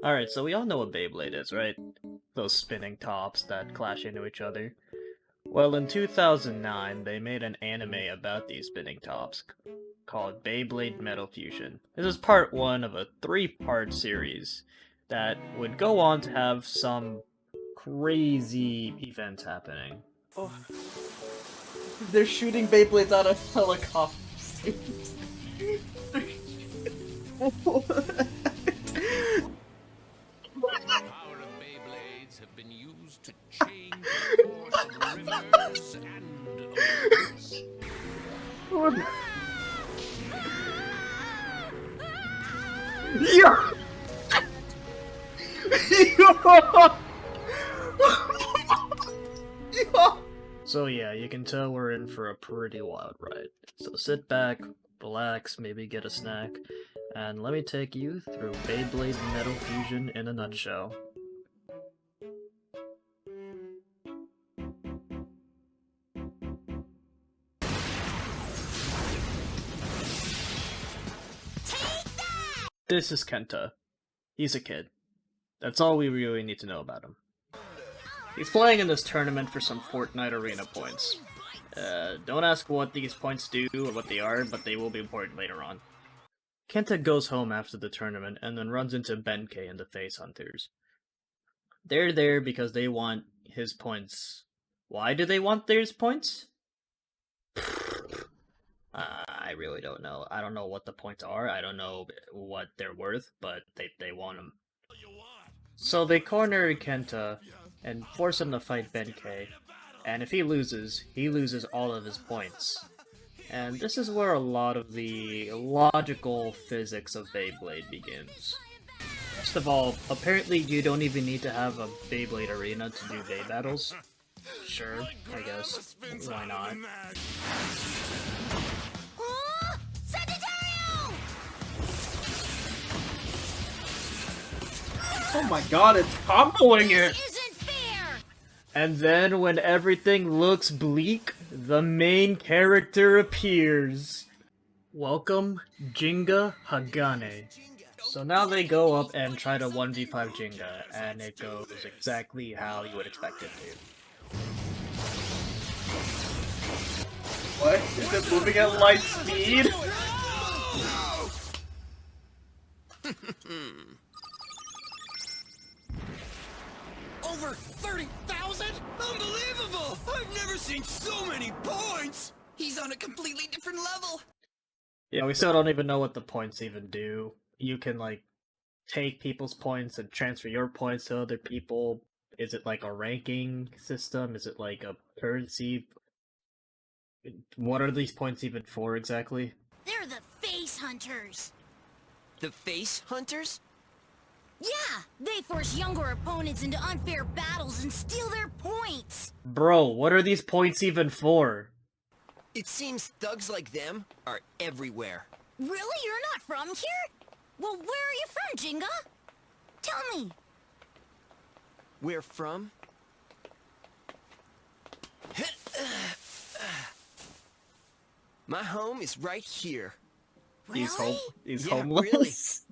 Alright, so we all know what Beyblade is, right? Those spinning tops that clash into each other. Well, in 2009, they made an anime about these spinning tops called Beyblade Metal Fusion. This is part one of a three-part series that would go on to have some crazy events happening. Oh. They're shooting Beyblades out of helicopters. The power of Beyblades have been used to change the course of rivers and oceans. Yeah. So yeah, you can tell we're in for a pretty wild ride. So sit back, relax, maybe get a snack, and let me take you through Beyblade Metal Fusion in a nutshell. This is Kenta. He's a kid. That's all we really need to know about him. He's playing in this tournament for some Fortnite arena points. Don't ask what these points do or what they are, but they will be important later on. Kenta goes home after the tournament and then runs into Benkei and the Face Hunters. They're there because they want his points. Why do they want his points? I really don't know. I don't know what the points are. I don't know what they're worth, but they want them. So they corner Kenta and force him to fight Benkei, and if he loses all of his points. And this is where a lot of the logical physics of Beyblade begins. First of all, apparently you don't even need to have a Beyblade arena to do Bey battles. Sure, I guess. Why not? Oh my god, it's comboing it! And then, when everything looks bleak, the main character appears. Welcome, Jinga Hagane. So now they go up and try to 1v5 Jinga, and it goes exactly how you would expect it to. What? Is it moving at light speed? Over 30,000? Unbelievable! I've never seen so many points! He's on a completely different level! Yeah, we still don't even know what the points even do. You can, like, take people's points and transfer your points to other people. Is it like a ranking system? Is it like a currency? What are these points even for exactly? They're the Face Hunters! The Face Hunters? Yeah! They force younger opponents into unfair battles and steal their points! Bro, what are these points even for? It seems thugs like them are everywhere. Really? You're not from here? Well, where are you from, Jinga? Tell me! Where from? My home is right here. Really? He's Yeah, homeless.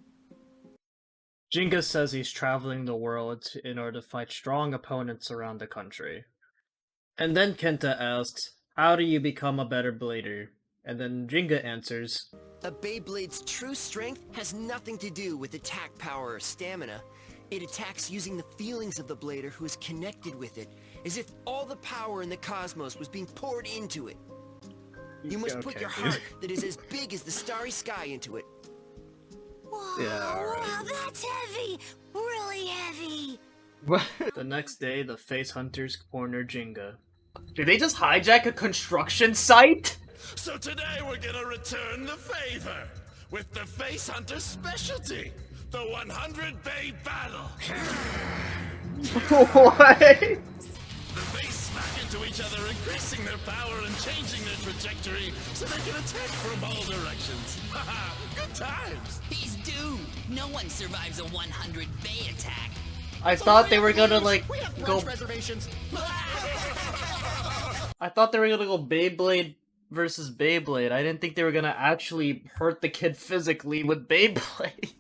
Jinga says he's traveling the world in order to fight strong opponents around the country. And then Kenta asks, how do you become a better blader? And then Jinga answers, A Beyblade's true strength has nothing to do with attack power or stamina. It attacks using the feelings of the blader who is connected with it, as if all the power in the cosmos was being poured into it. You must put your heart that is as big as the starry sky into it. Whoa, Yeah, alright. wow, that's heavy! Really heavy! The next day, the Face Hunters corner Jinga. Did they just hijack a construction site? So today we're gonna return the favor with the Face Hunter specialty, the 100 Bay Battle. What? The Bays smack into each other, increasing their power and changing their trajectory so they can attack from all directions. Haha, good times. He's doomed. No one survives a 100 Bay attack. I thought they were gonna, like, We have go... lunch reservations. I thought they were gonna go Beyblade versus Beyblade. I didn't think they were gonna actually hurt the kid physically with Beyblade.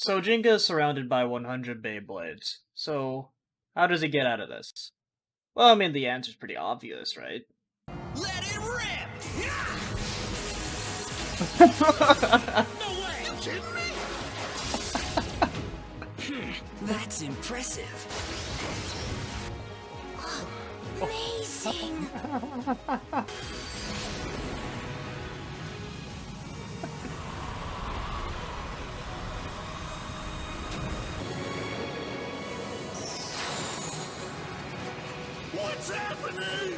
So Jinga is surrounded by 100 Beyblades. So how does he get out of this? Well, I mean, the answer's pretty obvious, right? Let it rip! No way! You kidding me? That's impressive. Amazing! What's happening?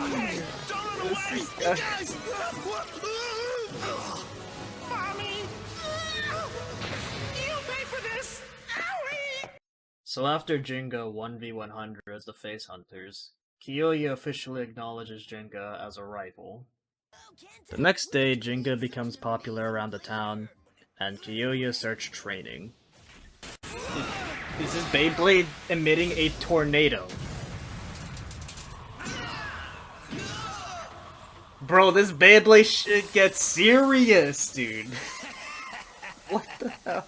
Hey, don't run away! You guys! Mommy! You pay for this! Owie! So after Jinga 1v100 as the Face Hunters, Kiyoya officially acknowledges Jinga as a rival. The next day, Jinga becomes popular around the town, and Kiyoya starts training. Is his Beyblade emitting a tornado? Bro, this Beyblade shit gets serious, dude. What the hell?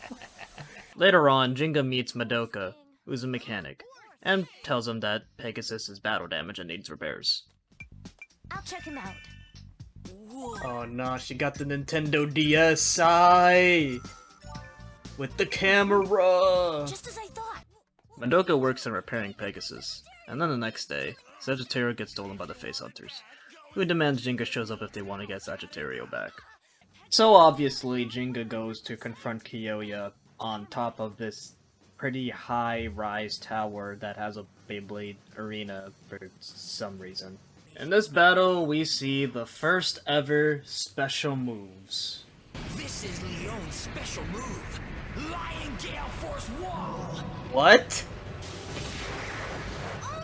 Later on, Jinga meets Madoka, who's a mechanic, and tells him that Pegasus is battle damaged and needs repairs. I'll check him out. Oh no, she got the Nintendo DSi! With the camera! Just as I thought. Madoka works on repairing Pegasus, and then the next day, Sagittario gets stolen by the Face Hunters, who demands Jinga shows up if they want to get Sagittario back. So obviously, Jinga goes to confront Kiyoya on top of this pretty high-rise tower that has a Beyblade arena for some reason. In this battle, we see the first ever special moves. This is Leon's special move. Lion Gale Force Wall! What? Oh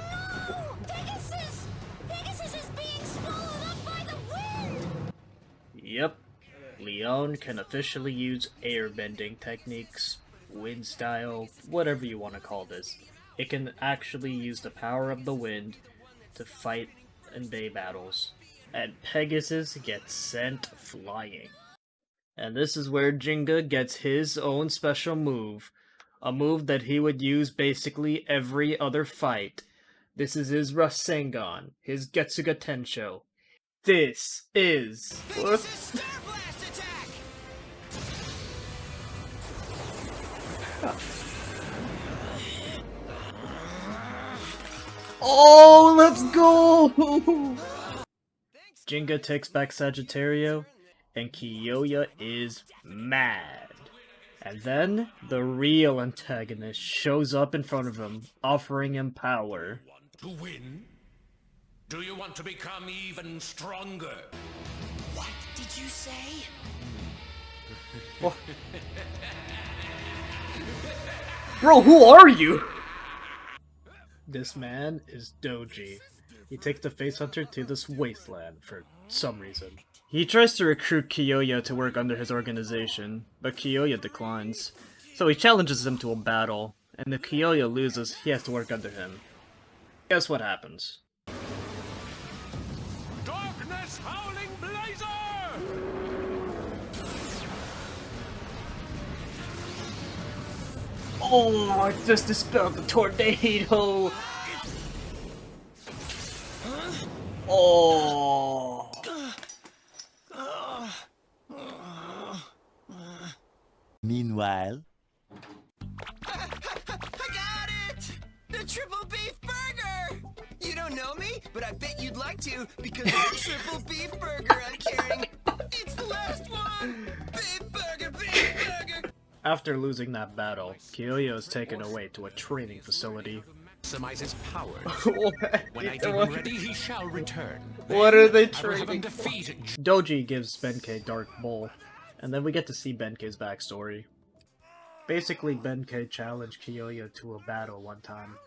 no! Pegasus! Pegasus is being swallowed up by the wind! Yep. Leon can officially use airbending techniques, wind style, whatever you want to call this. It can actually use the power of the wind to fight in bay battles. And Pegasus gets sent flying. And this is where Jinga gets his own special move. A move that he would use basically every other fight. This is his Rasengan, his Getsuga Tensho. This is... Pegasus Star Blast attack! Oh, let's go! Jinga takes back Sagittario, and Kiyoya is mad. And then, the real antagonist shows up in front of him, offering him power. To win? Do you want to become even stronger? What did you say? Bro, who are you? This man is Doji. He takes the Face Hunter to this wasteland for some reason. He tries to recruit Kiyoya to work under his organization, but Kiyoya declines. So he challenges him to a battle, and if Kiyoya loses, he has to work under him. Guess what happens? Darkness Howling Blazer! Oh, it just dispelled the tornado! Oh! Meanwhile... I got it! The triple beef burger! You don't know me, but I bet you'd like to because of the triple beef burger I'm carrying. It's the last one! Beef burger, beef burger! After losing that battle, Kiyoya is taken away to a training facility. Maximize his power. What? When I deem him ready, he shall return. What are they I will have him training for? defeated. Doji gives Benkei Dark Bull, and then we get to see Benkei's backstory. Basically, Benkei challenged Kiyoya to a battle one time,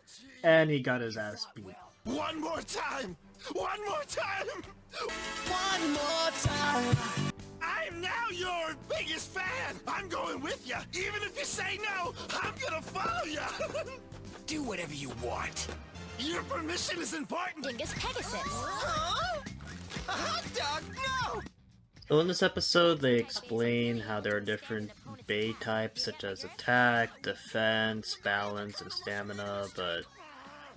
and he got his ass beat. One more time! One more time! One more time! I'm now your biggest fan! I'm going with you! Even if you say no, I'm gonna follow you! Do whatever you want. Your permission is important. Dingus Pegasus. A hot dog? No! So in this episode, they explain how there are different Bay types such as attack, defense, balance, and stamina, but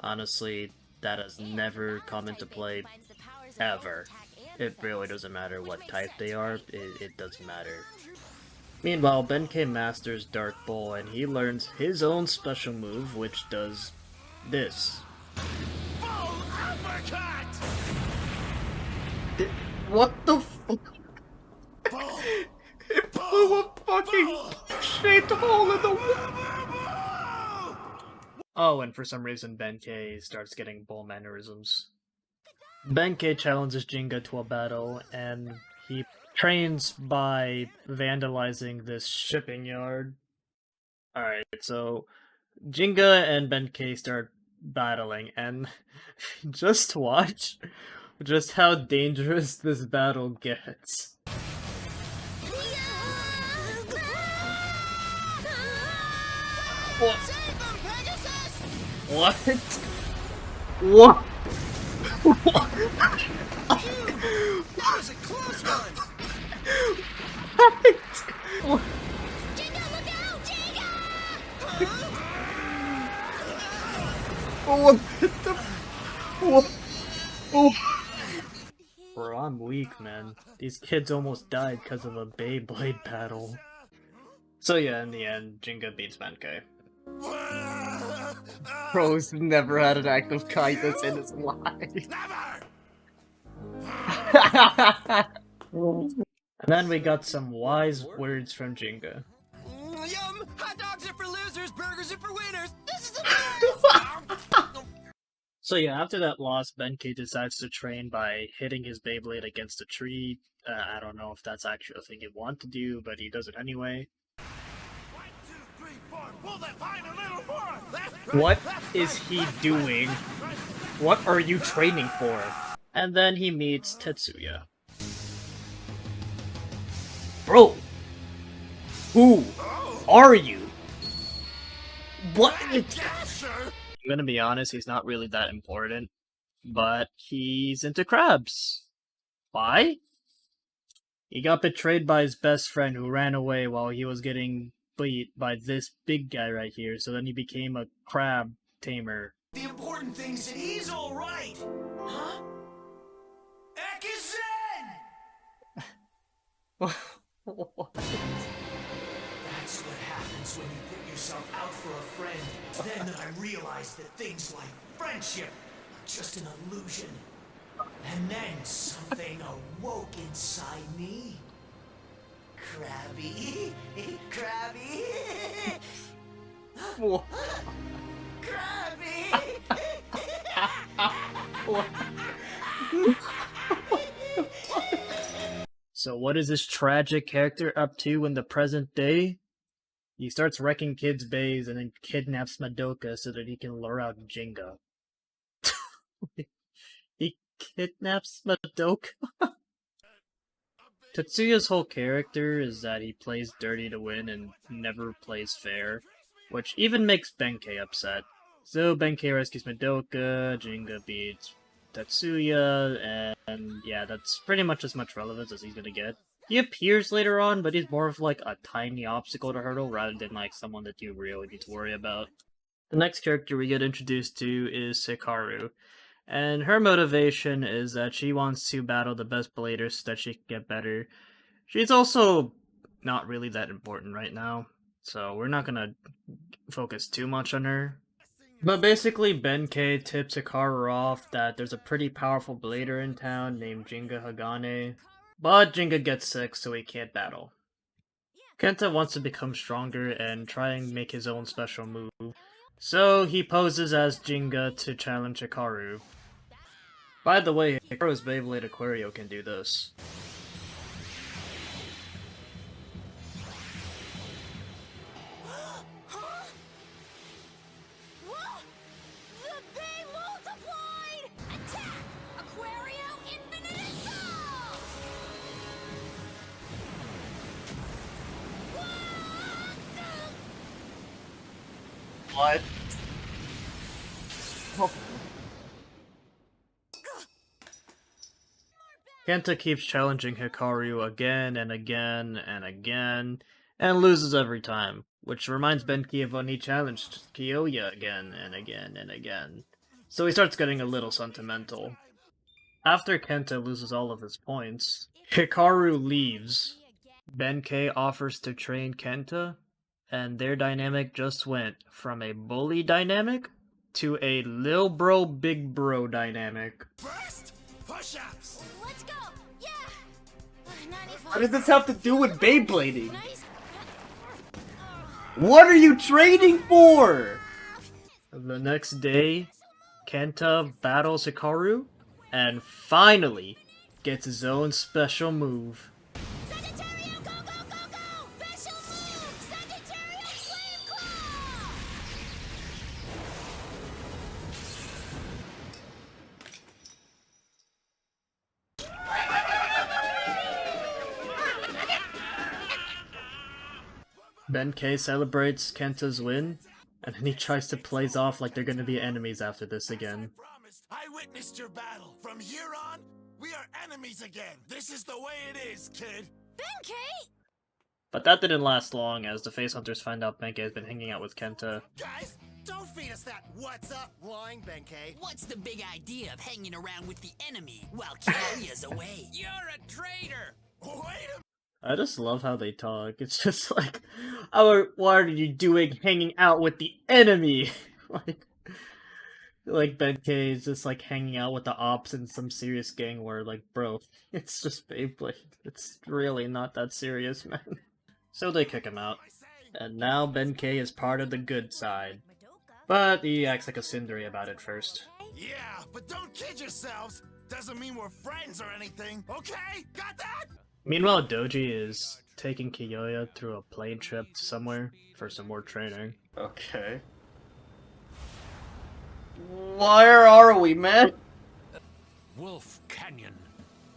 honestly, that has never come into play ever. It really doesn't matter what type they are, it doesn't matter. Meanwhile, Benkei masters Dark Bull and he learns his own special move which does this. Full uppercut! What the fuck? Full, It blew a fucking shaped hole in the wall! Oh, and for some reason Benkei starts getting bull mannerisms. Benkei challenges Jinga to a battle, and he trains by vandalizing this shipping yard. Alright, so Jinga and Benkei start battling, and just watch just how dangerous this battle gets. What? What? What? That was a close one! What? Jinga, look out! Jinga! What the? What? Oh. Bro, I'm weak, man. These kids almost died because of a Beyblade battle. So yeah, in the end, Jinga beats Benkei. Bro's never had an act of kindness in his life. And then we got some wise words from Jinga. Yum! Hot dogs are for losers, burgers are for winners! This is a So yeah, after that loss, Benkei decides to train by hitting his Beyblade against a tree. I don't know if that's actually a thing he'd want to do, but he does it anyway. 1, 2, 3, 4, pull that line a little more! Left, right, What left, is right, he left, doing? right, right. What are you training for? And then he meets Tetsuya. Bro! Who are you? What? Dasher! I'm gonna be honest, he's not really that important, but he's into crabs. Why? He got betrayed by his best friend who ran away while he was getting beat by this big guy right here, so then he became a crab tamer. The important thing is that he's alright! Huh? Ekisen! What? That's what happens when you put yourself out for a friend. Then I realized that things like friendship are just an illusion. And then something awoke inside me. Krabby, Krabby, What? Krabby. What? So what is this tragic character up to in the present day? He starts wrecking kids' bays and then kidnaps Madoka so that he can lure out Jinga. He kidnaps Madoka? Tetsuya's whole character is that he plays dirty to win and never plays fair, which even makes Benkei upset. So Benkei rescues Madoka, Jinga beats Tetsuya, and yeah, that's pretty much as much relevance as he's gonna get. He appears later on, but he's more of like a tiny obstacle to hurdle rather than like someone that you really need to worry about. The next character we get introduced to is Hikaru, and her motivation is that she wants to battle the best bladers so that she can get better. She's also not really that important right now, so we're not gonna focus too much on her. But basically, Benkei tips Hikaru off that there's a pretty powerful blader in town named Jinga Hagane, but Jinga gets sick so he can't battle. Kenta wants to become stronger and try and make his own special move, so he poses as Jinga to challenge Hikaru. By the way, Hikaru's Beyblade Aquario can do this. What? Kenta keeps challenging Hikaru again and again and again, and loses every time, which reminds Benkei of when he challenged Kiyoya again and again and again. So he starts getting a little sentimental. After Kenta loses all of his points, Hikaru leaves. Benkei offers to train Kenta, and their dynamic just went from a bully dynamic to a lil bro big bro dynamic. First, push-ups. Let's go! Yeah! 95. What does this have to do with Beyblading? Nice. What are you training for? The next day, Kenta battles Hikaru, and finally gets his own special move. Sagittario, go, go, go, go! Special move! Sagittario Flame Claw! Benkei celebrates Kenta's win, and then he tries to plays off like they're gonna be enemies after this again. Promised. I witnessed your battle. From here on, we are enemies again. This is the way it is, kid. Benkei! But that didn't last long, as the face hunters find out Benkei has been hanging out with Kenta. Guys, don't feed us that what's up line, Benkei. What's the big idea of hanging around with the enemy while Kiyoya's away? You're a traitor! Wait a I just love how they talk. It's just like, oh, what are you doing hanging out with the enemy? like Benkei is just like hanging out with the ops in some serious gang war. Like, bro, it's just Beyblade. It's really not that serious, man. So they kick him out. And now Benkei is part of the good side. But he acts like a tsundere about it first. Yeah, but don't kid yourselves. Doesn't mean we're friends or anything, okay? Got that? Meanwhile, Doji is taking Kiyoya through a plane trip somewhere for some more training. Okay. Where are we, man? Wolf Canyon.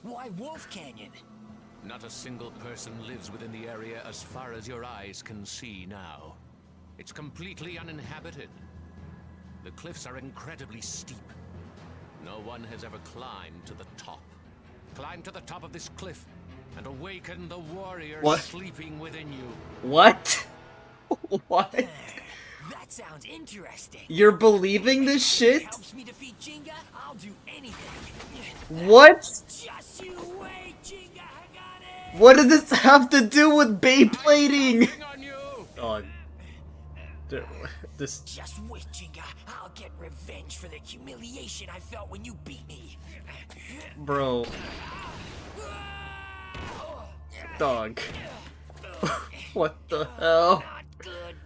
Why Wolf Canyon? Not a single person lives within the area as far as your eyes can see now. It's completely uninhabited. The cliffs are incredibly steep. No one has ever climbed to the top. Climb to the top of this cliff and awaken the warrior What? sleeping within you. What? What? That sounds interesting. You're believing this shit? Helps me defeat Jinga, I'll do anything. What? Just you wait, Jinga, I got it! What does this have to do with Beyblading? Hang on you! Oh, this. Just wait, Jinga. I'll get revenge for the humiliation I felt when you beat me. Bro. Dog. What the hell? Not good.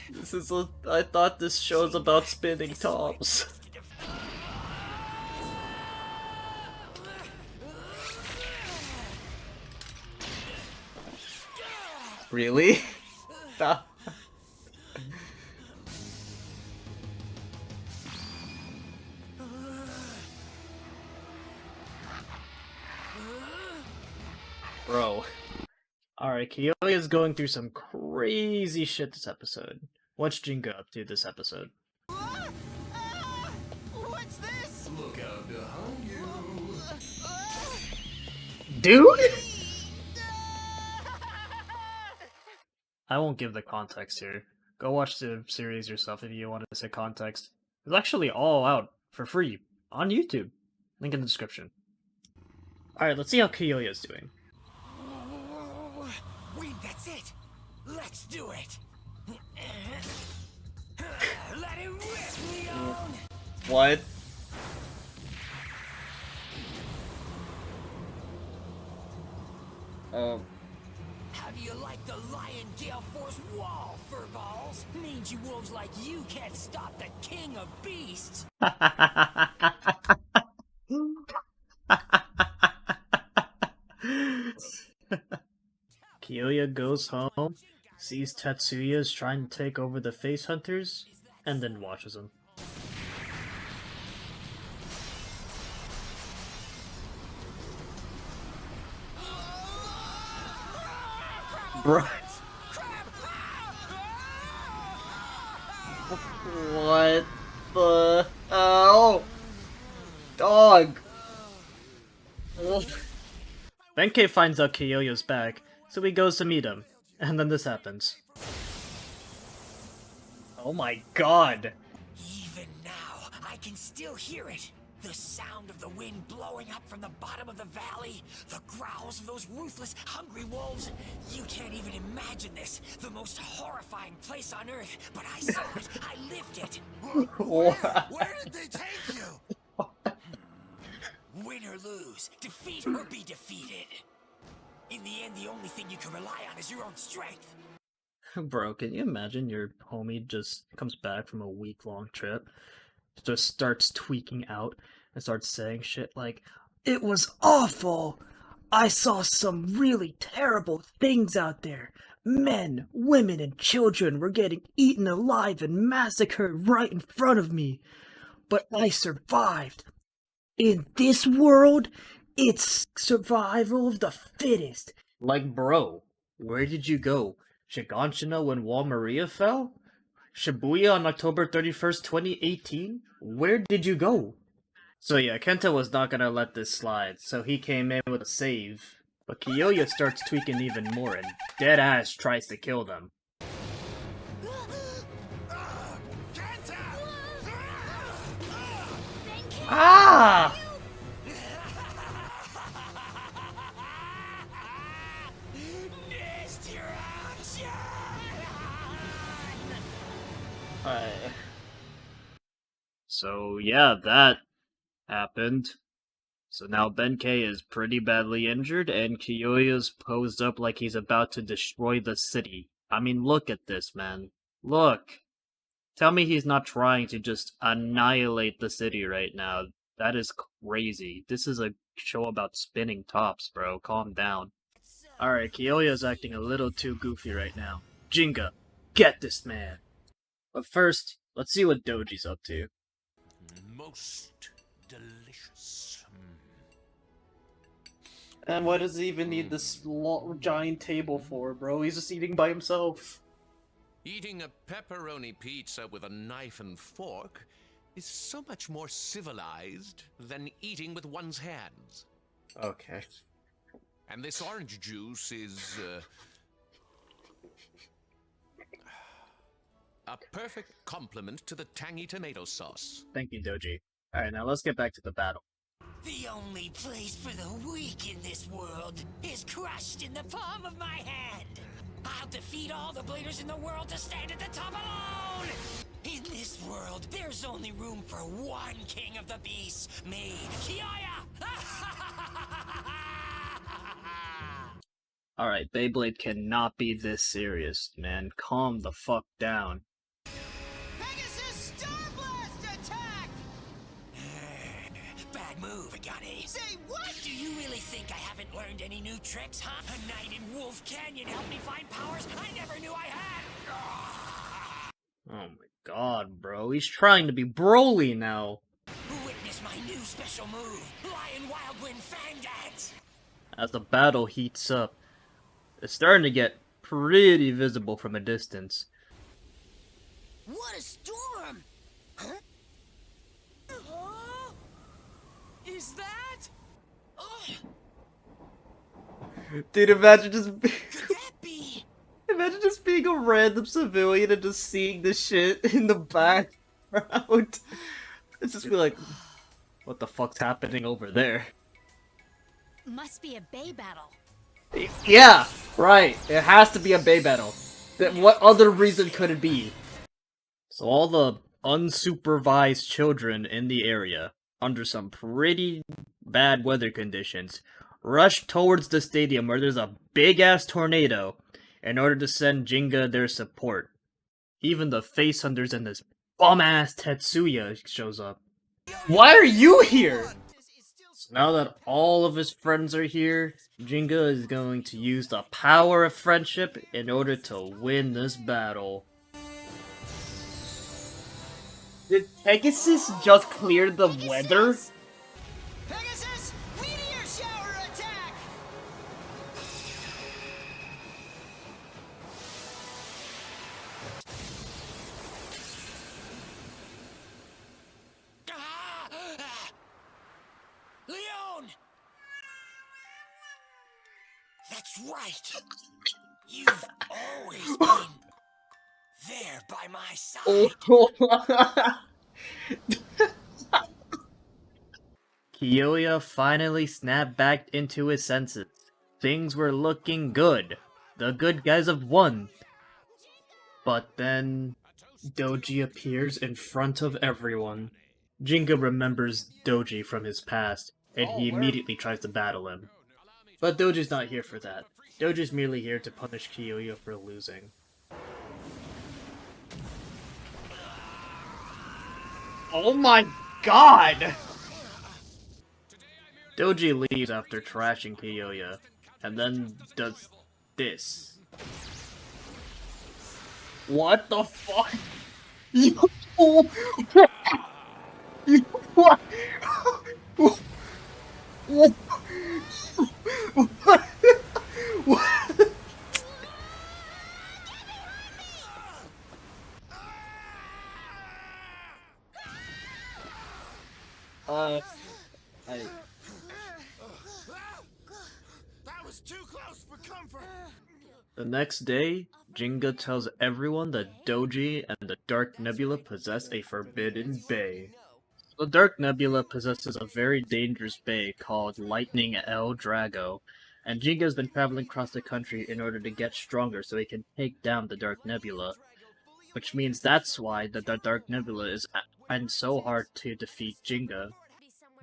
This is I thought this show's about spinning tops. Really? Stop. Bro. Alright, Kiyoya's going through some crazy shit this episode. What's Jinga up to this episode? What's this? Look out behind you. Dude? I won't give the context here. Go watch the series yourself if you want to say context. It's actually all out for free on YouTube. Link in the description. Alright, let's see how Kiyoya's doing. Wait, that's it. Let's do it. Let it rip, Leon. What? How do you like the Lion Gale Force wall, furballs? Means you wolves like you can't stop the king of beasts. Kiyoya goes home, sees Tetsuya's trying to take over the face hunters, and then watches them. Bro. What the hell? Dog. Benkei finds out Kyoyo's back, so he goes to meet him. And then this happens. Oh my god! Even now, I can still hear it. The sound of the wind blowing up from the bottom of the valley. The growls of those ruthless, hungry wolves. You can't even imagine this. The most horrifying place on Earth. But I saw it. I lived it. Where did they take you? Win or lose. Defeat or be defeated. In the end, the only thing you can rely on is your own strength. Bro, can you imagine your homie just comes back from a week-long trip, just starts tweaking out, and starts saying shit like, "It was awful! I saw some really terrible things out there. Men, women, and children were getting eaten alive and massacred right in front of me. But I survived. In this world, it's survival of the fittest." Like, bro, where did you go? Shiganshina when Wall Maria fell? Shibuya on October 31st, 2018? Where did you go? So yeah, Kenta was not gonna let this slide, so he came in with a save. But Kiyoya starts tweaking even more and deadass tries to kill them. Ah! So yeah, that happened. So now Benkei is pretty badly injured, and Kiyoya's posed up like he's about to destroy the city. I mean, look at this, man. Look! Tell me he's not trying to just annihilate the city right now. That is crazy. This is a show about spinning tops, bro. Calm down. Alright, Kiyoya's acting a little too goofy right now. Jinga, get this man! But first, let's see what Doji's up to. Most delicious. And what does he even need this giant table for, bro? He's just eating by himself. Eating a pepperoni pizza with a knife and fork is so much more civilized than eating with one's hands. Okay. And this orange juice is a perfect complement to the tangy tomato sauce. Thank you, Doji. Alright, now let's get back to the battle. The only place for the weak in this world is crushed in the palm of my hand. I'll defeat all the bladers in the world to stand at the top alone! In this world, there's only room for one king of the beasts, me, Kiyoya! Alright, Beyblade cannot be this serious, man. Calm the fuck down. Pegasus Starblast attack! Bad move, Agane. Say what? Do you really think I haven't learned any new tricks, huh? A night in Wolf Canyon helped me find powers I never knew I had! Oh my god, bro. He's trying to be Broly now. Witness my new special move, Lion Wildwind Fang Dance! As the battle heats up, it's starting to get pretty visible from a distance. What a storm! Huh? Is that? Dude, imagine just Could that be? imagine just being a random civilian and just seeing this shit in the background. It's just be like, What the fuck's happening over there? Must be a bay battle. yeah, right. It has to be a Bay battle. What other reason could it be? So all the unsupervised children in the area, under some pretty bad weather conditions, rush towards the stadium where there's a big-ass tornado in order to send Jinga their support. Even the face hunters and this bum-ass Tetsuya shows up. Why are you here? So now that all of his friends are here, Jinga is going to use the power of friendship in order to win this battle. Did Pegasus just clear the weather? Pegasus, meteor shower attack! Leon! That's right. You've always been there by my side. Kiyoya finally snapped back into his senses. Things were looking good. The good guys have won. But then Doji appears in front of everyone. Jinga remembers Doji from his past, and he immediately tries to battle him. But Doji's not here for that. Doji's merely here to punish Kiyoya for losing. Oh my god! Doji leaves after trashing Kiyoya, and then does this. What the fuck? You you what? What? What? That was too close for comfort. The next day, Jinga tells everyone that Doji and the Dark Nebula possess a forbidden bay. The Dark Nebula possesses a very dangerous bay called Lightning El Drago, and Jinga's been traveling across the country in order to get stronger so he can take down the Dark Nebula. Which means that's why the Dark Nebula is and so hard to defeat Jinga.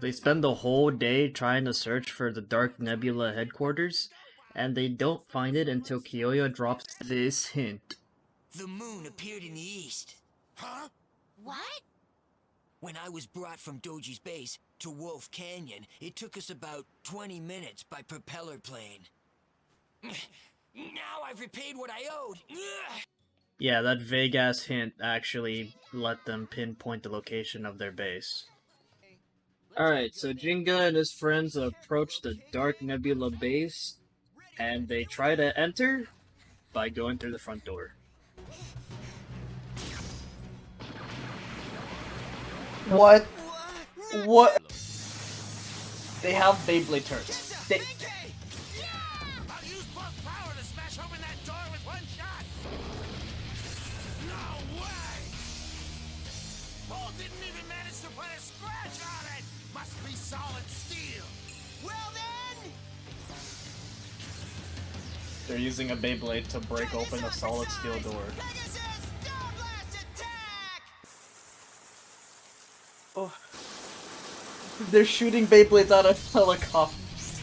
They spend the whole day trying to search for the Dark Nebula headquarters, and they don't find it until Kiyoya drops this hint. The moon appeared in the east. Huh? What? When I was brought from Doji's base to Wolf Canyon, it took us about 20 minutes by propeller plane. Now I've repaid what I owed. Yeah, that vague-ass hint actually let them pinpoint the location of their base. Alright, so Jinga and his friends approach the Dark Nebula base, and they try to enter by going through the front door. What? What? They have Beyblade turrets. They... I'll use both power to smash open that door with one shot. No way! Paul didn't even manage to put a scratch on it. Must be solid steel. Well then! They're using a Beyblade to break open a solid steel door. Pegasus, Star Blast attack! Oh. They're shooting Beyblades out of helicopters.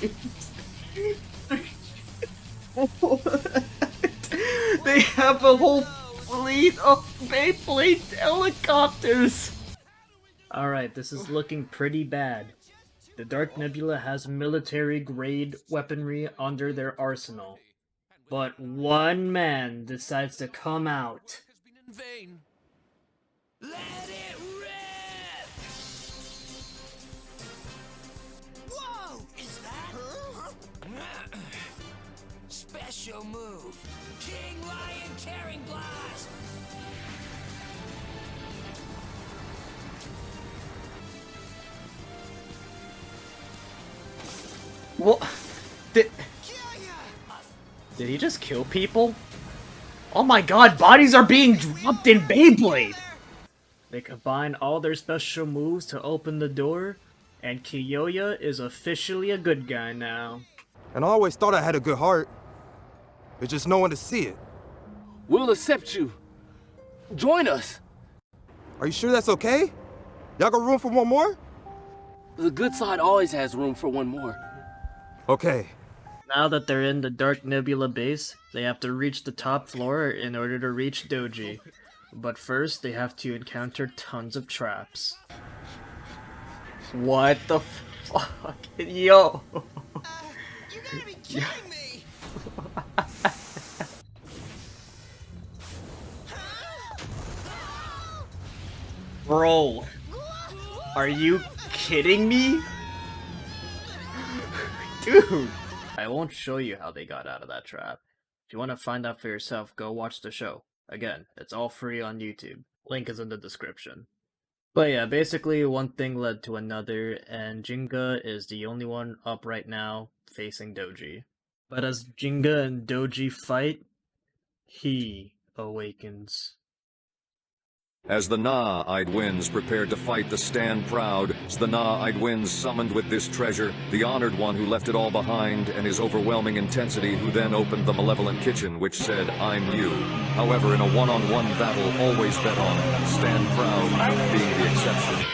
They have a whole fleet of Beyblade helicopters. Alright, this is looking pretty bad. The Dark Nebula has military-grade weaponry under their arsenal. But one man decides to come out. In vain. Let it rip! Whoa! Is that her? Special move. King Lion Tearing Blast! What? Did Did he just kill people? oh my god, bodies are being dropped in Beyblade! They combine all their special moves to open the door, and Kiyoya is officially a good guy now. And I always thought I had a good heart. There's just no one to see it. We'll accept you. Join us. Are you sure that's okay? Y'all got room for one more? The good side always has room for one more. Okay. Now that they're in the Dark Nebula base, they have to reach the top floor in order to reach Doji. But first, they have to encounter tons of traps. What the fuck? Yo! You gotta be kidding me! Bro, are you kidding me? Dude! I won't show you how they got out of that trap. If you want to find out for yourself, go watch the show. Again, it's all free on YouTube. Link is in the description. But yeah, basically one thing led to another, and Jinga is the only one up right now facing Doji. But as Jinga and Doji fight, he awakens. As the Na-eyed winds prepared to fight the Stand Proud, the Na-eyed winds summoned with this treasure the honored one who left it all behind and his overwhelming intensity, who then opened the malevolent kitchen which said, "I'm you." However, in a one-on-one battle, always bet on Stand Proud being the exception.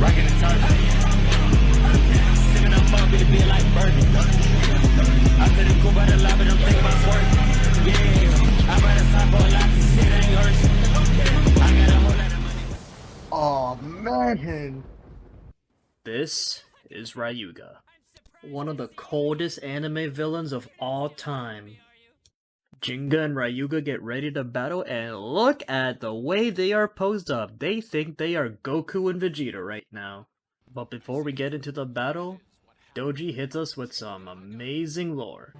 Rockin' the turn. Sippin' up up, it'll be like bourbon. I couldn't go by the line, but I'm thinking about work. Yeah, I better sign for a lot to see it ain't yours. I got a whole lot of money. Oh man. This is Ryuga, one of the coldest anime villains of all time. Jinga and Ryuga get ready to battle, and look at the way they are posed up. They think they are Goku and Vegeta right now. But before we get into the battle, Doji hits us with some amazing lore.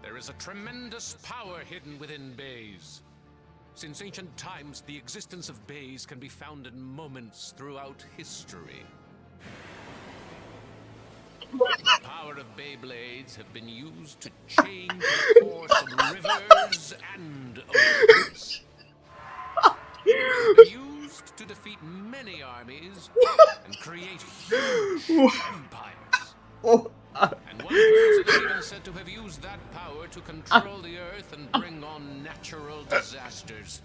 There is a tremendous power hidden within bays. Since ancient times, the existence of bays can be found in moments throughout history. The power of Beyblades have been used to change the course of rivers and oceans. They've been used to defeat many armies and create huge empires. And one person is even said to have used that power to control the earth and bring on natural disasters.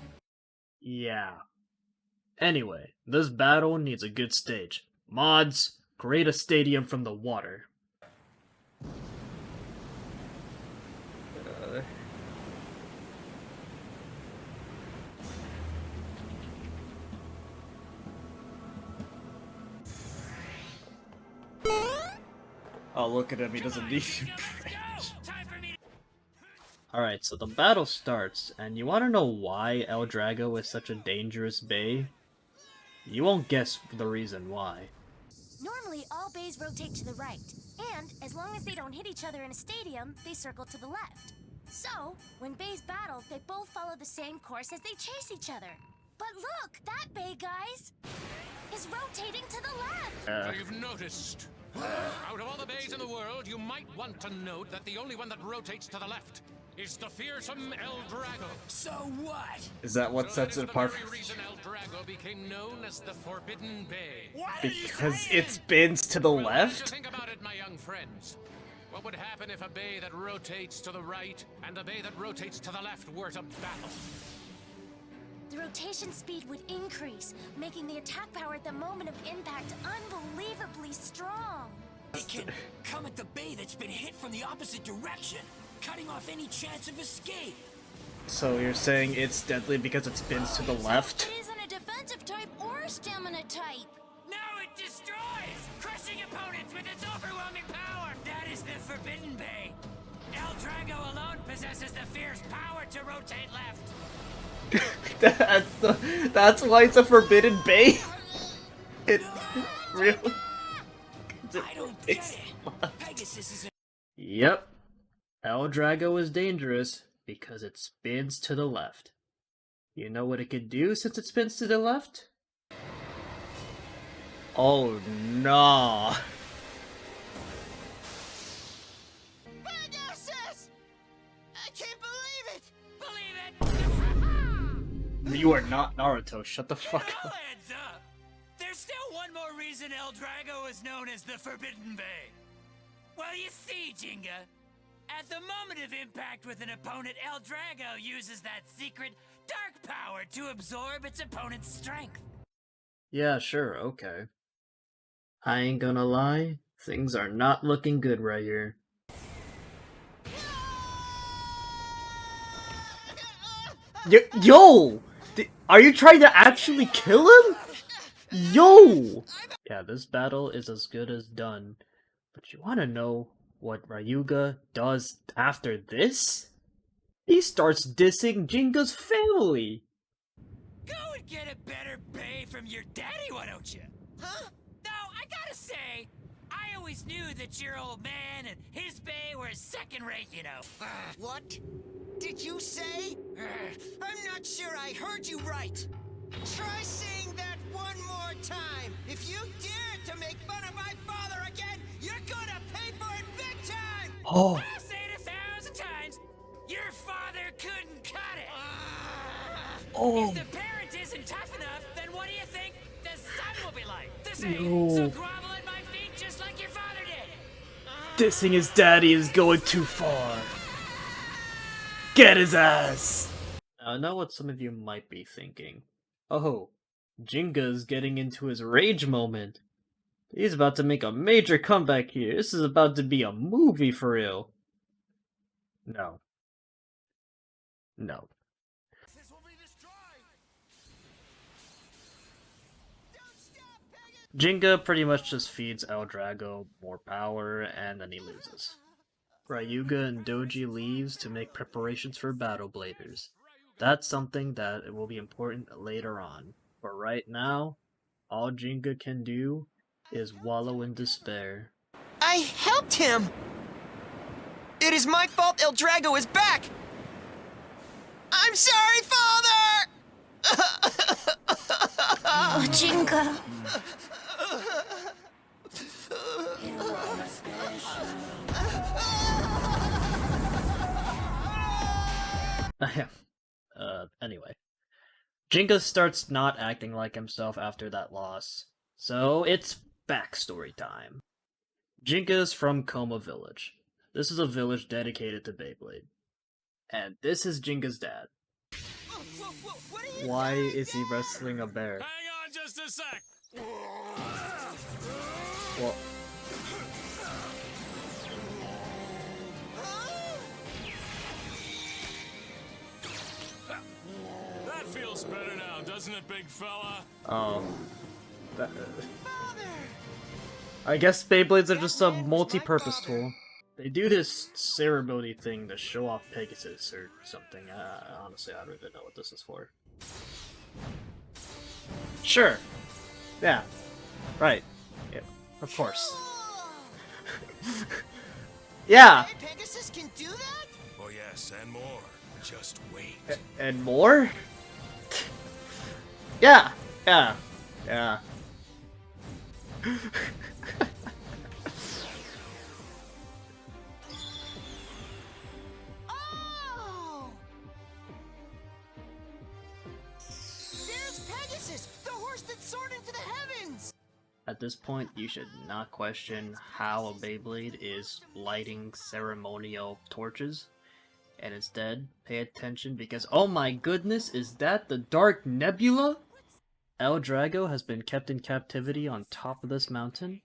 Yeah. Anyway, this battle needs a good stage. Mods, create a stadium from the water. Oh, look at him, he doesn't need to. Alright, so the battle starts, and you wanna know why El Drago is such a dangerous bay? You won't guess the reason why. Normally, all bays rotate to the right, and as long as they don't hit each other in a stadium, they circle to the left. So, when bays battle, they both follow the same course as they chase each other. But look, that bay, guys, is rotating to the left! So you've noticed. Out of all the bays in the world, you might want to note that the only one that rotates to the left is the fearsome El Drago. So what? Is that what sets it apart? The very reason El Drago became known as the Forbidden Bay. Because it spins to the Well, left? think about it, my young friends. What would happen if a bay that rotates to the right and a bay that rotates to the left were to battle? The rotation speed would increase, making the attack power at the moment of impact unbelievably strong. It can come at the bay that's been hit from the opposite direction, cutting off any chance of escape. So you're saying it's deadly because it spins to the left? It isn't a defensive type or a stamina type. Now it destroys, crushing opponents with its overwhelming power. That is the Forbidden Bay. El Drago alone possesses the fierce power to rotate left. That's why it's a forbidden bay? It really? I don't get it. Pegasus is Yep. El Drago is dangerous because it spins to the left. You know what it can do since it spins to the left? Oh, nah. Pegasus! I can't believe it! Believe it! You are not Naruto, shut the fuck It all up. adds up. There's still one more reason El Drago is known as the Forbidden Bay. Well, you see, Jinga, at the moment of impact with an opponent, El Drago uses that secret dark power to absorb its opponent's strength. Yeah, sure, okay. I ain't gonna lie, things are not looking good right here. Yo! Are you trying to actually kill him? Yo! Yeah, this battle is as good as done. But you wanna know what Ryuga does after this? He starts dissing Jinga's family! Go and get a better bay from your daddy, why don't you? Huh? No, I gotta say, I always knew that your old man and his bay were second rate, you know. What did you say? I'm not sure I heard you right. Try saying that one more time. If you dare to make fun of my father again, you're gonna pay for it big time! Oh. I'll say it 1,000 times. Your father couldn't cut it. Oh. If the parent isn't tough enough, then what do you think the son will be like? The same. No. So grovel at my feet just like your father did. Dissing his daddy is going too far. Get his ass! I know what some of you might be thinking. Oh, Jinga's getting into his rage moment. He's about to make a major comeback here. This is about to be a movie for real. No. No. Jinga pretty much just feeds El Drago more power, and then he loses. Ryuga and Doji leaves to make preparations for Battle Bladers. That's something that will be important later on. But right now, all Jinga can do is wallow in despair. I helped him! It is my fault El Drago is back! I'm sorry, Father! Oh, Jinga. Anyway. Jinga starts not acting like himself after that loss. So, it's backstory time. Jinga is from Koma Village. This is a village dedicated to Beyblade. And this is Jinga's dad. Why is he wrestling a bear? Hang on just a sec. Well, That feels better now, doesn't it, big fella? that, I guess Beyblades are just a multi-purpose tool. They do this ceremony thing to show off Pegasus or something. Honestly, I don't even know what this is for. Sure. Yeah. Right. Yeah. Of course. Yeah. Pegasus can do that? Oh yes, and more. Just wait. And more? Yeah. Yeah. Yeah. Oh! There's Pegasus, the horse that soared into the heavens! At this point, you should not question how a Beyblade is lighting ceremonial torches, and instead, pay attention because, oh my goodness, is that the Dark Nebula? El Drago has been kept in captivity on top of this mountain,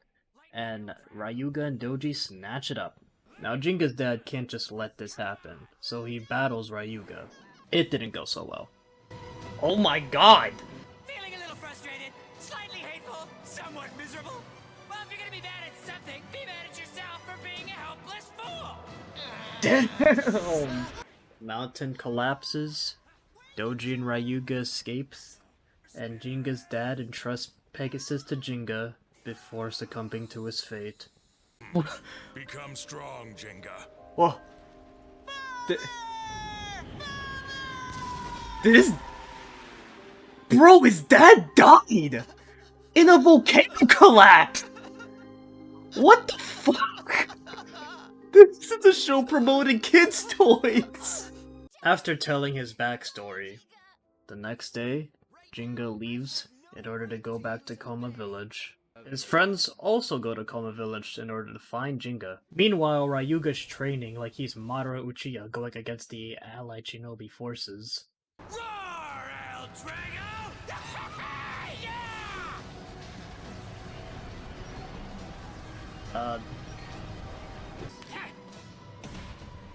and Ryuga and Doji snatch it up. Now Jinga's dad can't just let this happen, so he battles Ryuga. It didn't go so well. Oh my god! Feeling a little frustrated, slightly hateful, somewhat miserable? Well, if you're gonna be mad at something, be mad at yourself for being a helpless fool! Damn! Mountain collapses, Doji and Ryuga escape, and Jinga's dad entrusts Pegasus to Jinga before succumbing to his fate. Become strong, Jinga. Whoa. This... Bro, his dad died! In a volcano collapse! What the fuck? This is a show promoting kids' toys! After telling his backstory, the next day, Jinga leaves in order to go back to Koma Village. His friends also go to Koma Village in order to find Jinga. Meanwhile, Ryuga's training like he's Madara Uchiha going against the allied shinobi forces. Roar, El Drago!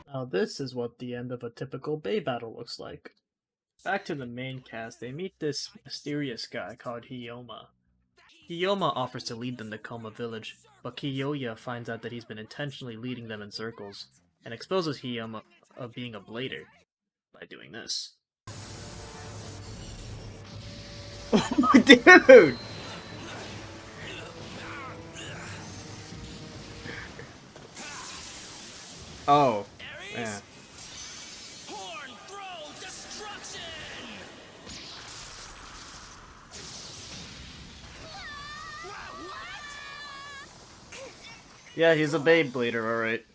Now this is what the end of a typical Bay battle looks like. Back to the main cast, they meet this mysterious guy called Hiyoma. Hiyoma offers to lead them to Koma Village, but Kiyoya finds out that he's been intentionally leading them in circles, and exposes Hiyoma of being a blader by doing this. Dude! Oh. Yeah. Horn throw destruction! Yeah, he's a Beyblader, alright.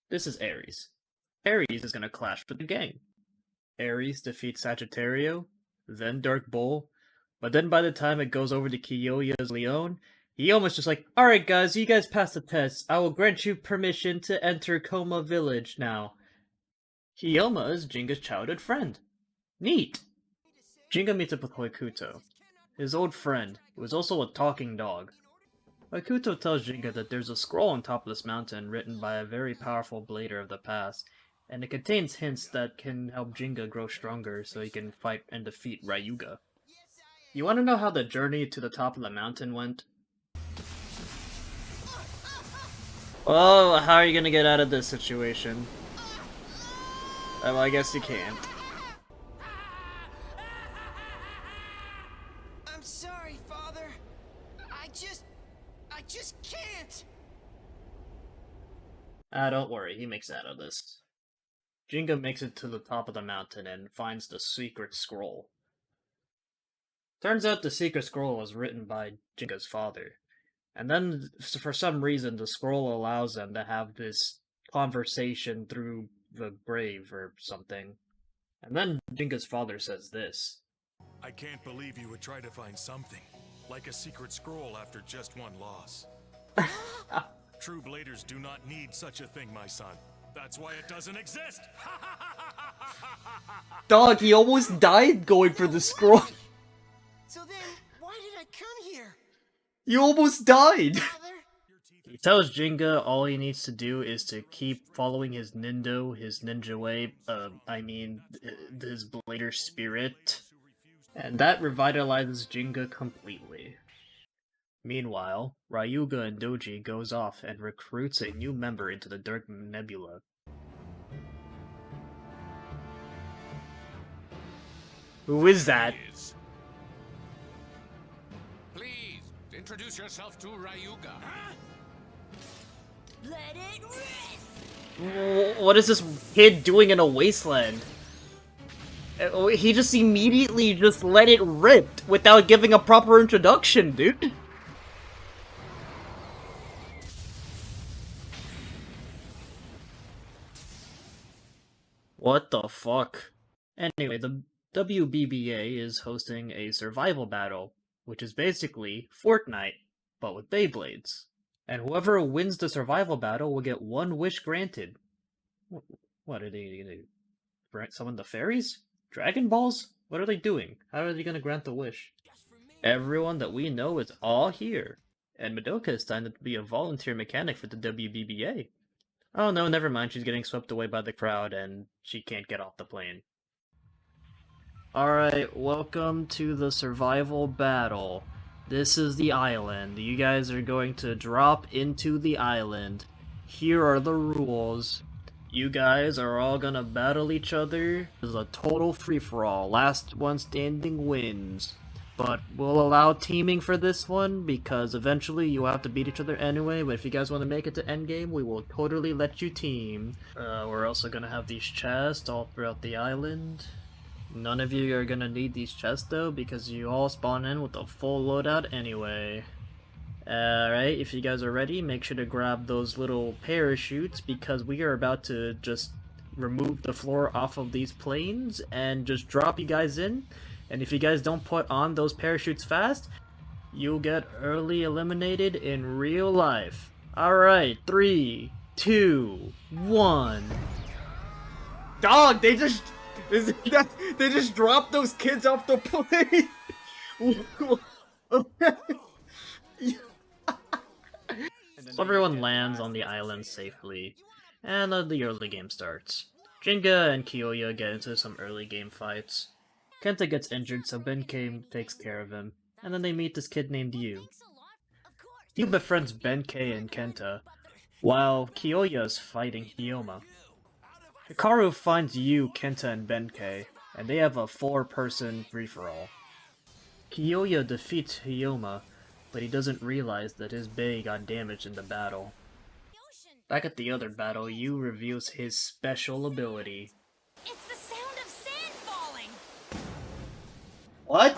This is Ares. Ares is gonna clash with the gang. Ares defeats Sagittario, then Dark Bull, but then by the time it goes over to Kyoya's Leon, Kyoma's just like, alright guys, you guys passed the test. I will grant you permission to enter Koma Village now. Kyoma is Jinga's childhood friend. Neat! Jinga meets up with Hoikuto, his old friend, who is also a talking dog. Hoikuto tells Jinga that there's a scroll on top of this mountain written by a very powerful blader of the past, and it contains hints that can help Jinga grow stronger so he can fight and defeat Ryuga. You want to know how the journey to the top of the mountain went? Oh, how are you gonna get out of this situation? Well, I guess you can't. I'm sorry, Father. I just can't. Don't worry, he makes it out of this. Jinga makes it to the top of the mountain and finds the secret scroll. Turns out the secret scroll was written by Jinga's father. And then, for some reason, the scroll allows them to have this conversation through the grave or something. And then Jinga's father says this. I can't believe you would try to find something, like a secret scroll after just one loss. True bladers do not need such a thing, my son. That's why it doesn't exist! Dog, he almost died going for the scroll. So then, why did I come here? You almost died! He tells Jinga all he needs to do is to keep following his ninja way, his blader spirit. And that revitalizes Jinga completely. Meanwhile, Ryuga and Doji goes off and recruits a new member into the Dark Nebula. Who is that? Please, introduce yourself to Ryuga. Let it rip! What is this kid doing in a wasteland? He just immediately just let it rip without giving a proper introduction, dude. What the fuck? Anyway, the WBBA is hosting a survival battle, which is basically Fortnite, but with Beyblades. And whoever wins the survival battle will get one wish granted. What are they gonna do? Summon the fairies? Dragon Balls? What are they doing? How are they gonna grant the wish? Everyone that we know is all here, and Madoka is signed up to be a volunteer mechanic for the WBBA. Oh no, never mind, she's getting swept away by the crowd and she can't get off the plane. Alright, welcome to the survival battle. This is the island. You guys are going to drop into the island. Here are the rules. You guys are all gonna battle each other. This is a total free-for-all. Last one standing wins. But we'll allow teaming for this one, because eventually you will have to beat each other anyway, but if you guys want to make it to endgame, we will totally let you team. We're also gonna have these chests all throughout the island. None of you are gonna need these chests though, because you all spawn in with a full loadout anyway. Alright, if you guys are ready, make sure to grab those little parachutes, because we are about to just remove the floor off of these planes and just drop you guys in. And if you guys don't put on those parachutes fast, you'll get early eliminated in real life. Alright, 3, 2, 1. Dog, they just dropped those kids off the plane. So everyone lands on the island safely, and the early game starts. Jinga and Kyoya get into some early game fights. Kenta gets injured, so Benkei takes care of him, and then they meet this kid named Yu. Yu befriends Benkei and Kenta, while Kyoya is fighting Hyoma. Hikaru finds Yu, Kenta, and Benkei, and they have a 4-person free-for-all. Kyoya defeats Hyoma, but he doesn't realize that his Bei got damaged in the battle. Back at the other battle, Yu reveals his special ability. It's the sound of sand falling! What?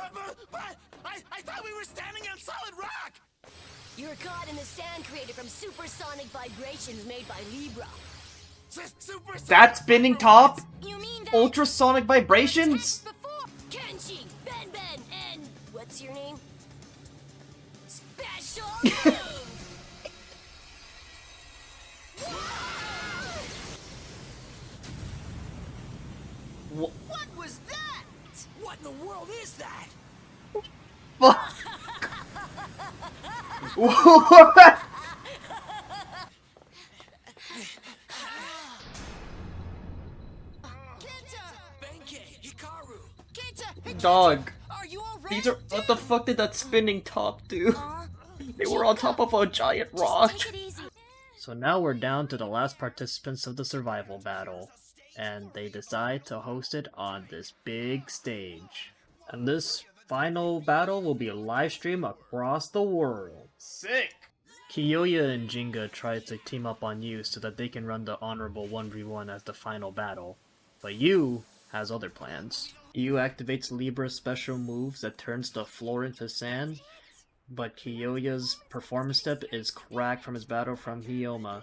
I thought we were standing on solid rock! You're caught in the sand created from supersonic vibrations made by Libra. That spinning top? You mean that Ultrasonic vibrations? before Kenshi, Ben Ben, and what's your name? Special move! What? What was that? What in the world is that? Fuck. What? Benkei, Hikaru. Kenta, Dog. are you alright? These are. What the fuck did that spinning top do? They were on top of a giant rock. Take it easy. So now we're down to the last participants of the survival battle, and they decide to host it on this big stage. And this final battle will be a live stream across the world. Sick. Kiyoya and Jinga try to team up on you so that they can run the honorable 1v1 as the final battle. But Yu has other plans. Yu activates Libra's special moves that turns the floor into sand, but Kiyoya's performance step is cracked from his battle from Hyoma.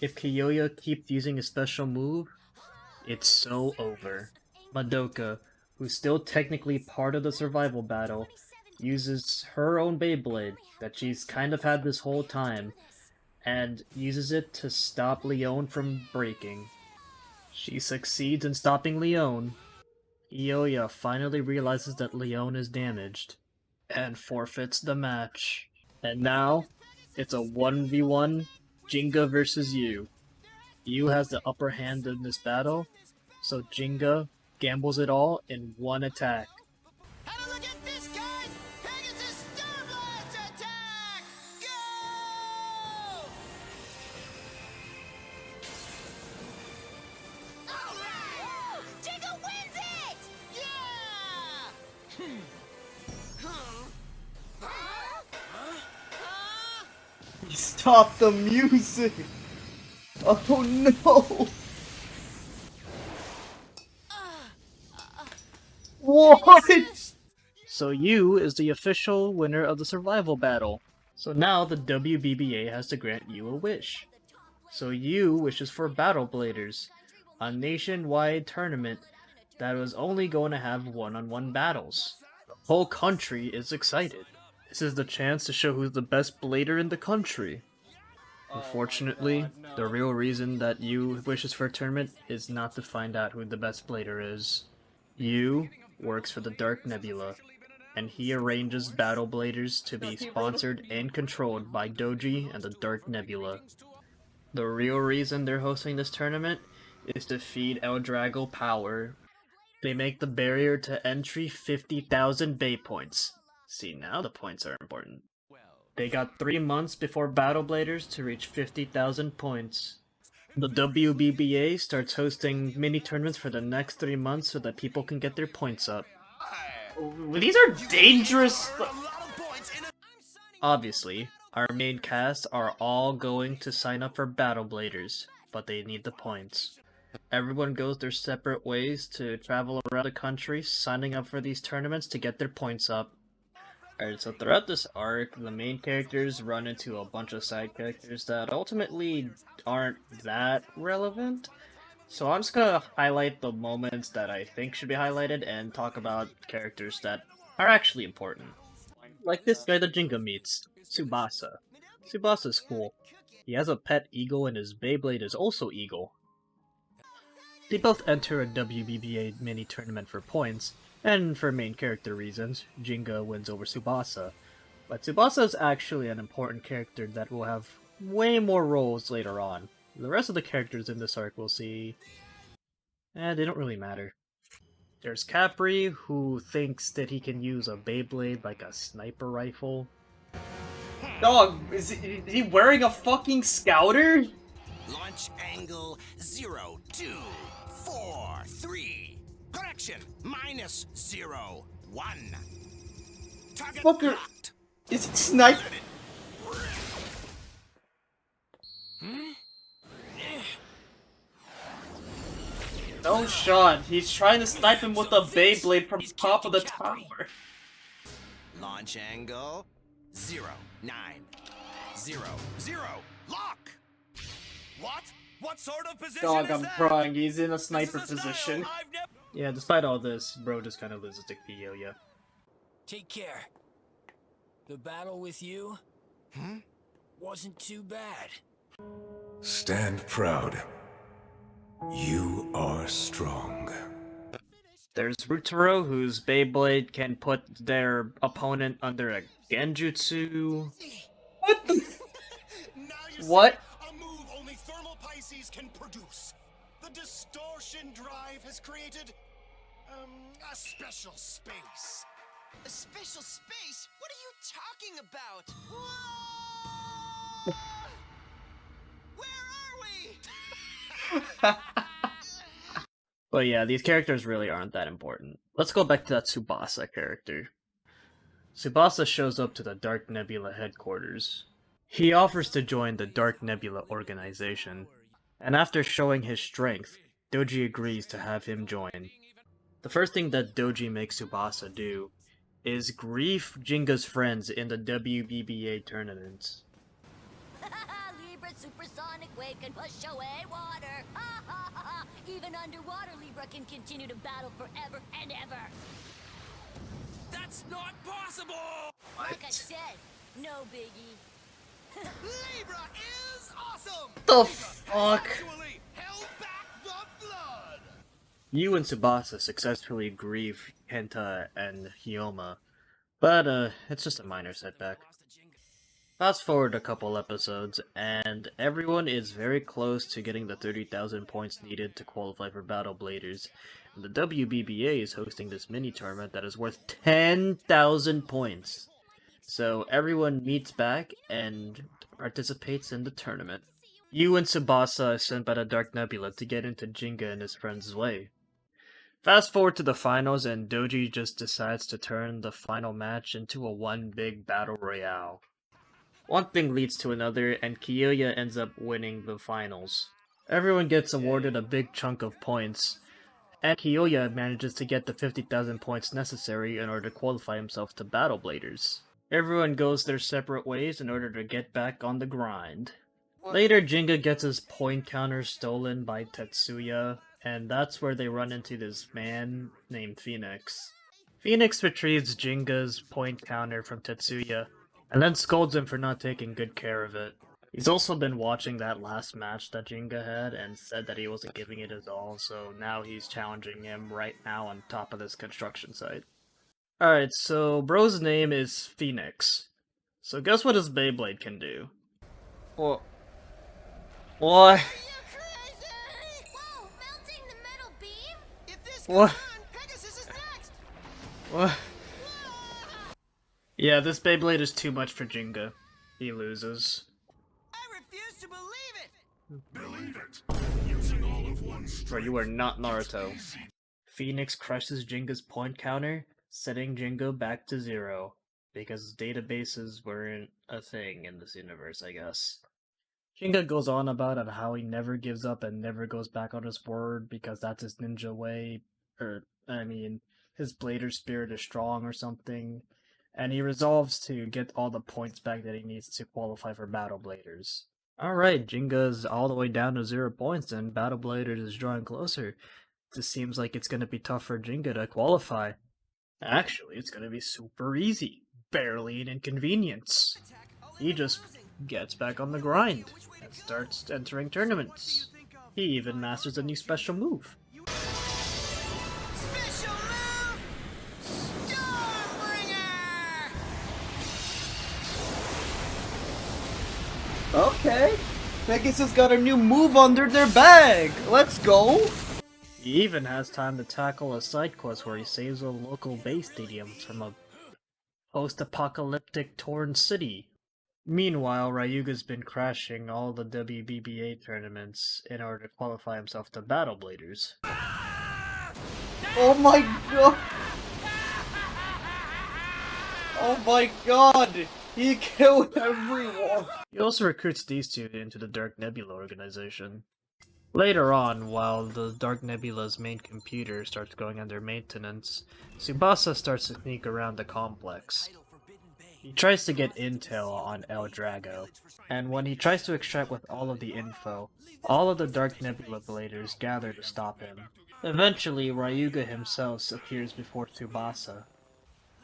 If Kiyoya keeps using his special move, it's so over. Madoka, who's still technically part of the survival battle, uses her own Beyblade that she's kind of had this whole time, and uses it to stop Leon from breaking. She succeeds in stopping Leon. Kiyoya finally realizes that Leon is damaged, and forfeits the match. And now, it's a 1v1, Jinga versus Yu. Yu has the upper hand in this battle, so Jinga gambles it all in one attack. Have a look at this, guys! Pegasus Star Blast attack! Go! Alright! Jingle wins it! Yeah! Stop the music! Oh no! What? So Yu is the official winner of the survival battle. So now the WBBA has to grant Yu a wish. So Yu wishes for Battle Bladers, a nationwide tournament that was only going to have one-on-one battles. The whole country is excited. This is the chance to show who's the best blader in the country. Unfortunately, the real reason that Yu wishes for a tournament is not to find out who the best blader is. Yu works for the Dark Nebula, and he arranges Battle Bladers to be sponsored and controlled by Doji and the Dark Nebula. The real reason they're hosting this tournament is to feed El Drago power. They make the barrier to entry 50,000 Bay points. See, now the points are important. They got 3 months before Battle Bladers to reach 50,000 points. The WBBA starts hosting mini tournaments for the next 3 months so that people can get their points up. These are dangerous. Obviously, our main cast are all going to sign up for Battle Bladers, but they need the points. Everyone goes their separate ways to travel around the country, signing up for these tournaments to get their points up. Alright, so throughout this arc, the main characters run into a bunch of side characters that ultimately aren't that relevant. So I'm just gonna highlight the moments that I think should be highlighted and talk about characters that are actually important. Like this guy that Jinga meets, Tsubasa. Tsubasa's cool. He has a pet eagle and his Beyblade is also eagle. They both enter a WBBA mini tournament for points, and for main character reasons, Jinga wins over Tsubasa. But Tsubasa is actually an important character that will have way more roles later on. The rest of the characters in this arc we'll see... they don't really matter. There's Capri, who thinks that he can use a Beyblade like a sniper rifle. Dog, is he wearing a fucking scouter? Launch angle 0, 2, 4, 3. Correction, minus 0, 1. Target Fucker. locked. Is he sniping? No shot. He's trying to snipe him with a Beyblade from top of the tower. Launch angle 0, 9, 0, 0. Lock! What? What sort of position Dog, is I'm that? crying. He's in a This sniper is a style position. I've never... Yeah, despite all this, bro just kind of loses to Kyoya. Take care. The battle with you wasn't too bad. Stand proud. You are strong. There's Rutaro, whose Beyblade can put their opponent under a Genjutsu. What the Now you What? see, a move only thermal Pisces can produce. The distortion drive has created a special space. A special space? What are you talking about? Where are we? But yeah, these characters really aren't that important. Let's go back to that Tsubasa character. Tsubasa shows up to the Dark Nebula headquarters. He offers to join the Dark Nebula organization, and after showing his strength, Doji agrees to have him join. The first thing that Doji makes Tsubasa do is grief Jinga's friends in the WBBA tournament. Libra supersonic wave can push away water. Even underwater, Libra can continue to battle forever and ever. That's not possible! Like I said, no biggie. Libra is awesome! the fuck? Actually held back the blood! Yu and Tsubasa successfully grieve Kenta and Hyoma, but it's just a minor setback. Fast forward a couple episodes, and everyone is very close to getting the 30,000 points needed to qualify for Battle Bladers. And the WBBA is hosting this mini-tournament that is worth 10,000 points. So everyone meets back and participates in the tournament. Yu and Tsubasa are sent by the Dark Nebula to get into Jinga and his friends' way. Fast forward to the finals, and Doji just decides to turn the final match into a one big battle royale. One thing leads to another, and Kyoya ends up winning the finals. Everyone gets awarded a big chunk of points, and Kyoya manages to get the 50,000 points necessary in order to qualify himself to Battle Bladers. Everyone goes their separate ways in order to get back on the grind. Later, Jinga gets his point counter stolen by Tetsuya, and that's where they run into this man named Phoenix. Phoenix retrieves Jinga's point counter from Tetsuya, and then scolds him for not taking good care of it. He's also been watching that last match that Jinga had and said that he wasn't giving it his all, so now he's challenging him right now on top of this construction site. Alright, so bro's name is Phoenix. So guess what his Beyblade can do? What? Whoa, melting the metal beam? If this What? goes on, Pegasus is next! What? Yeah, this Beyblade is too much for Jinga. He loses. I refuse to believe it! Believe it! Using all of one Bro, strength. you are not Naruto. Phoenix crushes Jinga's point counter, setting Jinga back to 0. Because databases weren't a thing in this universe, I guess. Jinga goes on about how he never gives up and never goes back on his word because that's his ninja way, his blader spirit is strong or something, and he resolves to get all the points back that he needs to qualify for Battle Bladers. Alright, Jinga's all the way down to 0 points and Battle Bladers is drawing closer. This seems like it's gonna be tough for Jinga to qualify. Actually, it's gonna be super easy. Barely an inconvenience. He just gets back on the grind and starts entering tournaments. He even masters a new special move. Special move! Stormbringer! Okay. Pegasus got a new move under their bag. Let's go. He even has time to tackle a side quest where he saves a local base stadium from a post-apocalyptic torn city. Meanwhile, Ryuga's been crashing all the WBBA tournaments in order to qualify himself to Battle Bladers. Oh my god. Oh my god. He killed everyone. He also recruits these two into the Dark Nebula organization. Later on, while the Dark Nebula's main computer starts going under maintenance, Tsubasa starts to sneak around the complex. He tries to get intel on El Drago, and when he tries to extract with all of the info, all of the Dark Nebula Bladers gather to stop him. Eventually, Ryuga himself appears before Tsubasa.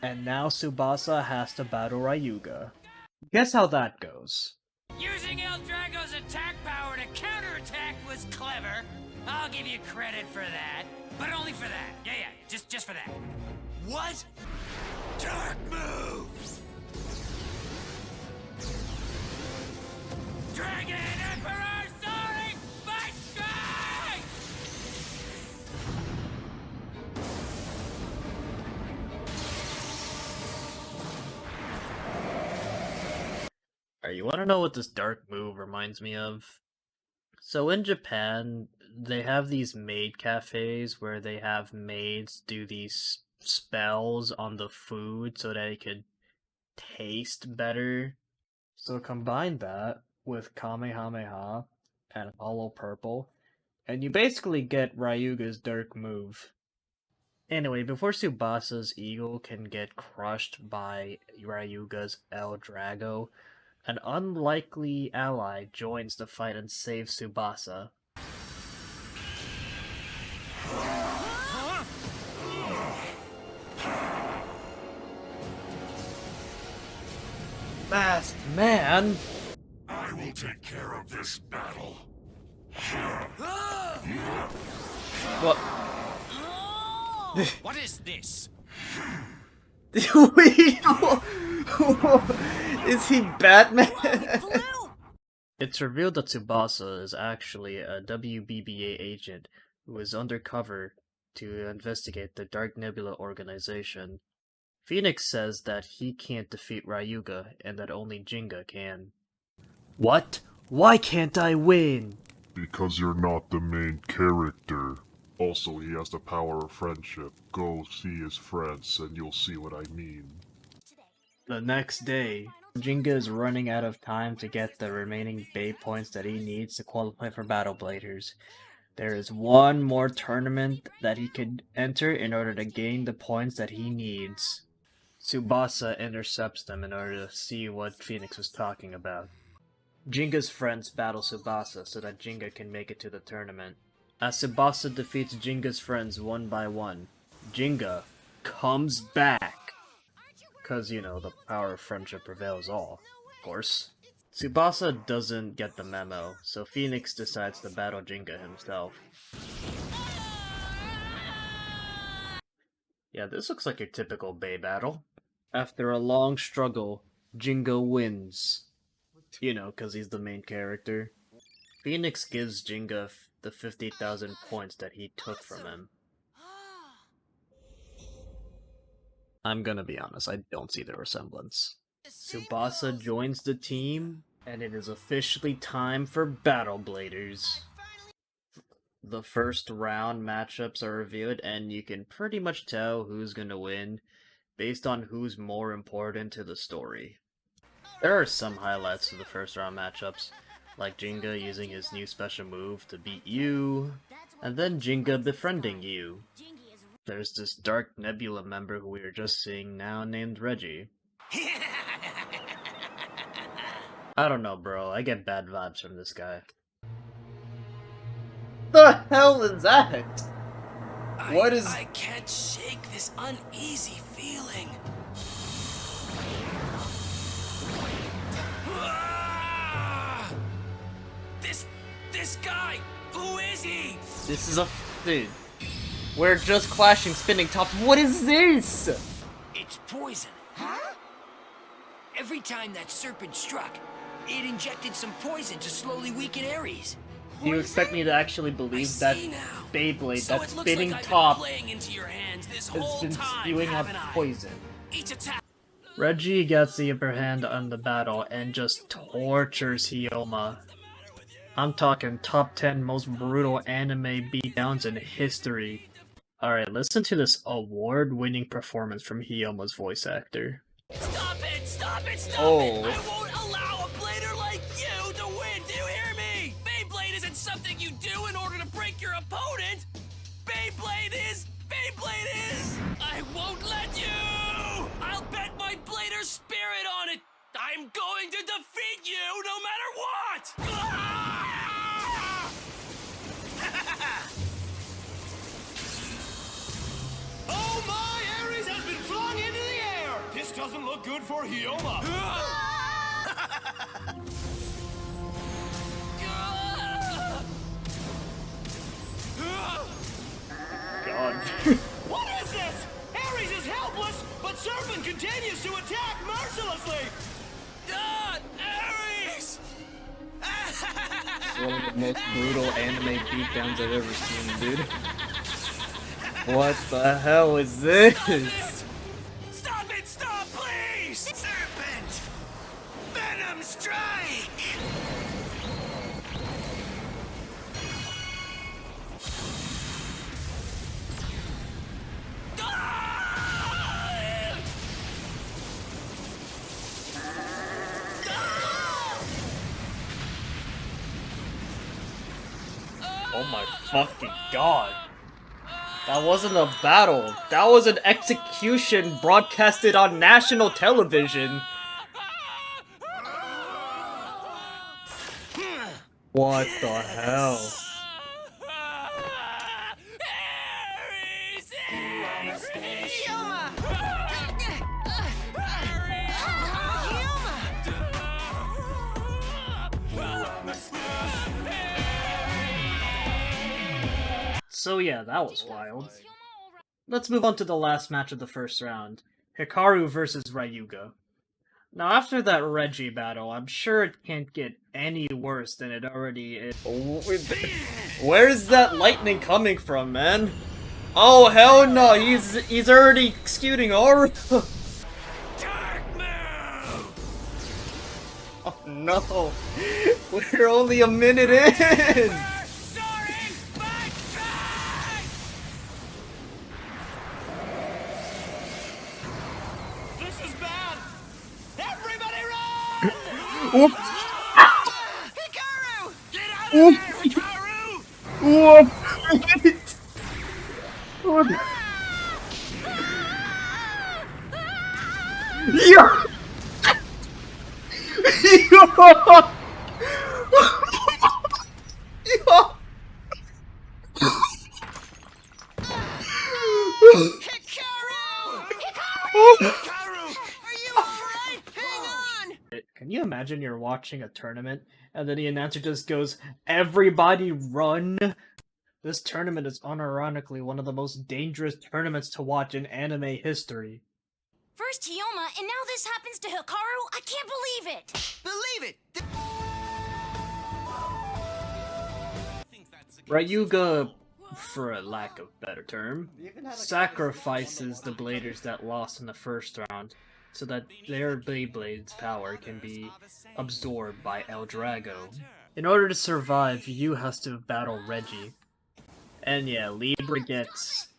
And now Tsubasa has to battle Ryuga. Guess how that goes. Using El Drago's attack power to counterattack was clever. I'll give you credit for that. But only for that. Yeah, just for that. What? Dark moves! Dragon Emperor soaring fight strike! Alright, you wanna know what this dark move reminds me of? So in Japan, they have these maid cafes where they have maids do these spells on the food so that it could taste better. So combine that with Kamehameha and Hollow Purple, and you basically get Ryuga's dark move. Anyway, before Tsubasa's eagle can get crushed by Ryuga's El Drago, an unlikely ally joins the fight and saves Tsubasa. Masked Man? I will take care of this battle. What? What is this? Wait, is he Batman? It's revealed that Tsubasa is actually a WBBA agent who is undercover to investigate the Dark Nebula organization. Phoenix says that he can't defeat Ryuga and that only Jinga can. What? Why can't I win? Because you're not the main character. Also, he has the power of friendship. Go see his friends and you'll see what I mean. The next day, Jinga is running out of time to get the remaining Bay points that he needs to qualify for Battle Bladers. There is one more tournament that he could enter in order to gain the points that he needs. Tsubasa intercepts them in order to see what Phoenix was talking about. Jinga's friends battle Tsubasa so that Jinga can make it to the tournament. As Tsubasa defeats Jinga's friends one by one, Jinga comes back. Cause, you know, the power of friendship prevails all, of course. Tsubasa doesn't get the memo, so Phoenix decides to battle Jinga himself. Yeah, this looks like your typical Bay battle. After a long struggle, Jinga wins. You know, cause he's the main character. Phoenix gives Jinga the 50,000 points that he took from him. I'm gonna be honest, I don't see the resemblance. Tsubasa joins the team, and it is officially time for Battle Bladers. The first round matchups are revealed, and you can pretty much tell who's gonna win based on who's more important to the story. There are some highlights to the first round matchups, like Jinga using his new special move to beat you, and then Jinga befriending you. There's this Dark Nebula member who we were just seeing now named Reggie. I don't know, bro. I get bad vibes from this guy. The hell is that? What is... I can't shake this uneasy feeling. This guy! Who is he? This is a... Dude. We're just clashing spinning tops. What is this? It's poison. Huh? Every time that serpent struck, it injected some poison to slowly weaken Ares. Do you expect me to actually believe that Beyblade, so that spinning top, has been spewing out poison? Reggie gets the upper hand on the battle and just tortures Hyoma. I'm talking top 10 most brutal anime beatdowns in history. Alright, listen to this award-winning performance from Hyoma's voice actor. Stop it! Stop it! Stop it! I won't allow a blader like you to win! Do you hear me? Beyblade isn't something you do in order to break your opponent! Beyblade is Beyblade is! I won't let you! I'll bet my Blader spirit on it! I'm going to defeat you no matter what! Oh my, Ares has been flung into the air! This doesn't look good for Hyoma! God. What is this? Ares is helpless, but Serpent continues to attack mercilessly! Ares! It's one of the most brutal anime beatdowns I've ever seen, dude. What the hell is this? Stop it! Stop, please! Serpent! Venom strike! Oh my fucking god. That wasn't a battle. That was an execution broadcasted on national television. What the hell? So yeah, that was wild. Let's move on to the last match of the first round. Hikaru versus Ryuga. Now after that Reggie battle, I'm sure it can't get any worse than it already is. Where's that lightning coming from, man? Oh hell no, he's already executing Aura. Oh no, we're only a minute in! This is bad! Everybody run! Whoop. Hikaru! Get out of there, Hikaru! Whoop. Yeah. Can you imagine you're watching a tournament and then the announcer just goes, "Everybody run"? This tournament is unironically one of the most dangerous tournaments to watch in anime history. First Hyoma, and now this happens to Hikaru? I can't believe it! Believe it! Ryuga, for a lack of better term, sacrifices the Bladers that lost in the first round so that their Beyblade's power can be absorbed by El Drago. In order to survive, Yu has to battle Reggie. And yeah, Libra gets,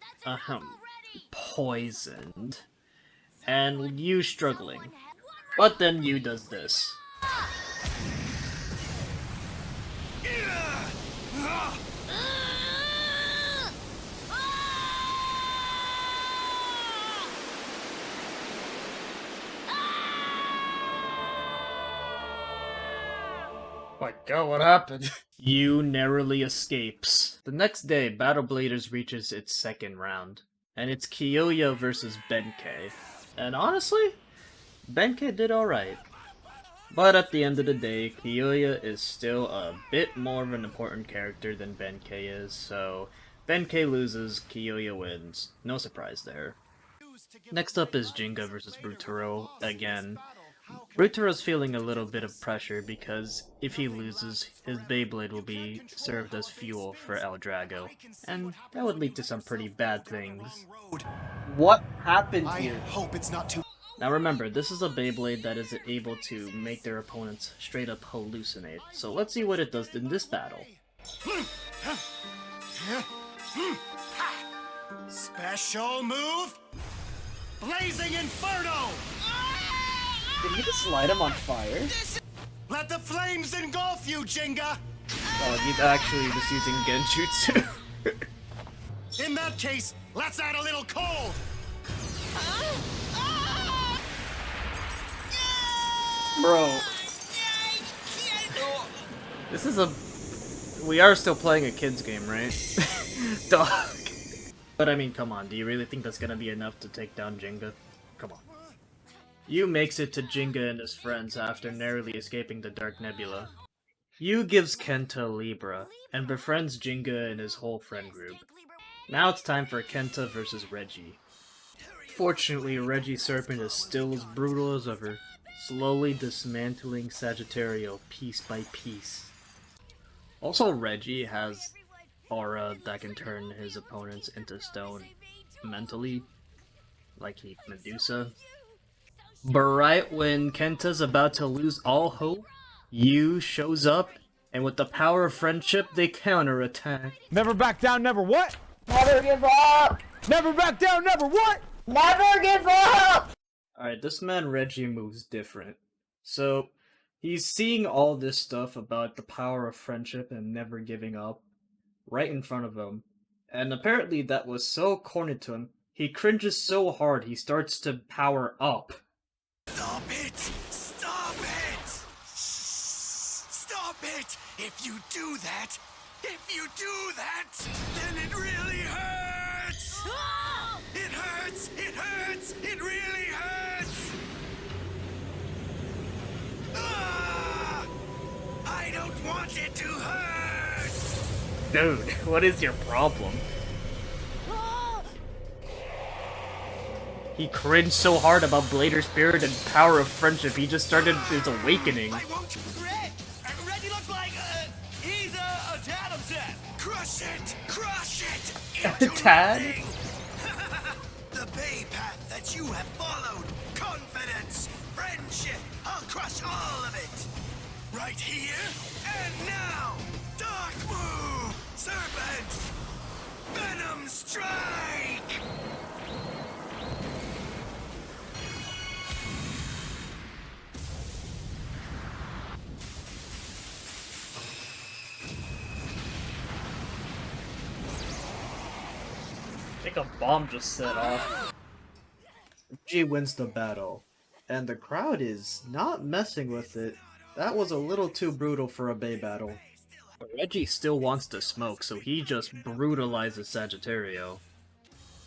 poisoned. And Yu struggling. But then Yu does this. My god, what happened? Yu narrowly escapes. The next day, Battle Bladers reaches its second round. And it's Kiyoya versus Benkei. And honestly, Benkei did alright. But at the end of the day, Kiyoya is still a bit more of an important character than Benkei is, so Benkei loses, Kiyoya wins. No surprise there. Next up is Jinga versus Bruturo again. Bruturo's feeling a little bit of pressure because if he loses, his Beyblade will be served as fuel for El Drago, and that would lead to some pretty bad things. What happened here? I hope it's not too... Now remember, this is a Beyblade that is able to make their opponents straight up hallucinate, so let's see what it does in this battle. Special move! Blazing Inferno! Did he just light him on fire? Let the flames engulf you, Jinga! Oh, he's actually just using Genjutsu. In that case, Let's add a little cold! Bro. This is a... We are still playing a kid's game, right? Dog. But I mean, come on, do you really think that's gonna be enough to take down Jinga? Come on. Yu makes it to Jinga and his friends after narrowly escaping the Dark Nebula. Yu gives Kenta Libra, and befriends Jinga and his whole friend group. Now it's time for Kenta versus Reggie. Fortunately, Reggie Serpent is still as brutal as ever, slowly dismantling Sagittario piece by piece. Also, Reggie has aura that can turn his opponents into stone mentally, like Medusa. But right when Kenta's about to lose all hope, Yu shows up, and with the power of friendship, they counterattack. Never back down, never what? Never give up! Never back down, never what? Never give up! Alright, this man Reggie moves different. So, he's seeing all this stuff about the power of friendship and never giving up right in front of him. And apparently that was so corny to him, he cringes so hard he starts to power up. Stop it! Stop it! Stop it! If you do that, then it really hurts! It hurts! It hurts! It really hurts! I don't want it to hurt! Dude, what is your problem? He cringed so hard about Blader Spirit and power of friendship, he just started his awakening. I won't. Reggie looks like he's a tad upset. Crush it! Crush it! Tad? The bay path that you have followed. Confidence, friendship. I'll crush all of it. Right here and now. Dark move. Serpent. Venom strike. I think a bomb just set off. Reggie wins the battle, and the crowd is not messing with it. That was a little too brutal for a Bay battle. But Reggie still wants to smoke, so he just brutalizes Sagittario.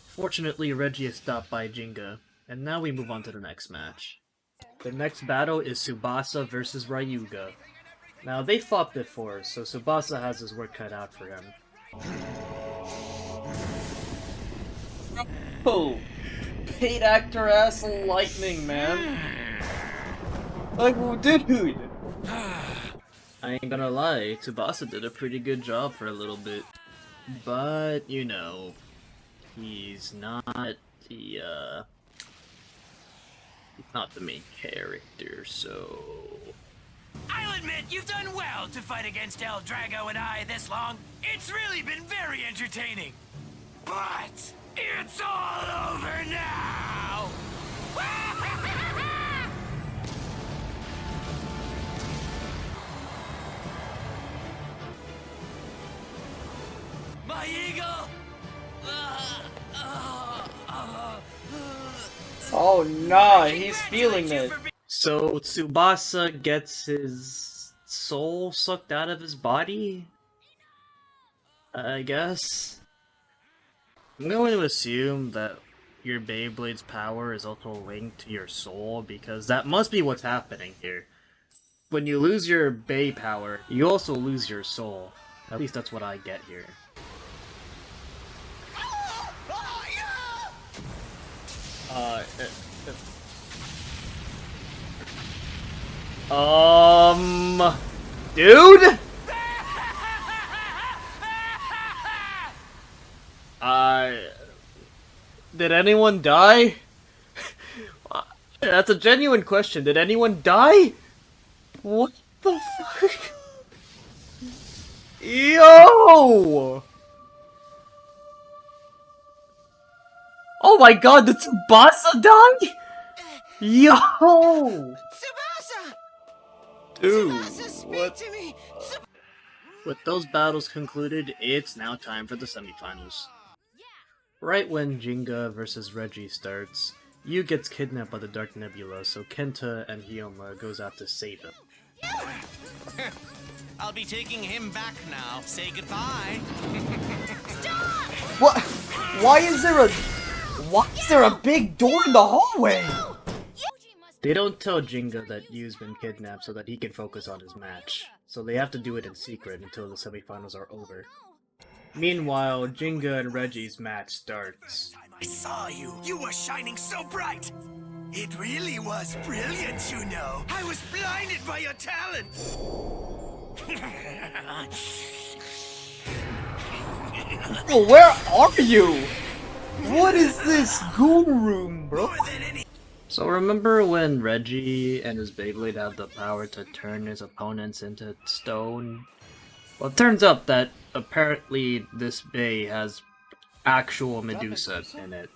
Fortunately, Reggie is stopped by Jinga, and now we move on to the next match. The next battle is Tsubasa versus Ryuga. Now, they fought before, so Tsubasa has his work cut out for him. Oh, paid actor ass lightning, man. Like, dude. I ain't gonna lie, Tsubasa did a pretty good job for a little bit. But, you know, he's not the, he's not the main character, so... I'll admit, you've done well to fight against El Drago and I this long. It's really been very entertaining. But... it's all over now! My eagle! Oh nah, he's feeling it. So Tsubasa gets his soul sucked out of his body? I guess. I'm going to assume that your Beyblade's power is also linked to your soul, because that must be what's happening here. When you lose your Bey power, you also lose your soul. At least that's what I get here. Dude? Did anyone die? That's a genuine question. Did anyone die? What the fuck? Yo! Oh my god, did Tsubasa die? Yo! Tsubasa! Dude, Tsubasa, speak to me! With those battles concluded, it's now time for the semifinals. Right when Jinga versus Reggie starts, Yu gets kidnapped by the Dark Nebula, so Kenta and Hyoma goes out to save him. I'll be taking him back now. Say goodbye. What? Why is there a big door in the hallway? They don't tell Jinga that Yu's been kidnapped so that he can focus on his match, so they have to do it in secret until the semifinals are over. Meanwhile, Jinga and Reggie's match starts. I saw you. You were shining so bright. It really was brilliant, you know. I was blinded by your talent. Bro, where are you? What is this goon room, bro? So remember when Reggie and his Beyblade had the power to turn his opponents into stone? Well, it turns out that apparently this bay has actual Medusa in it.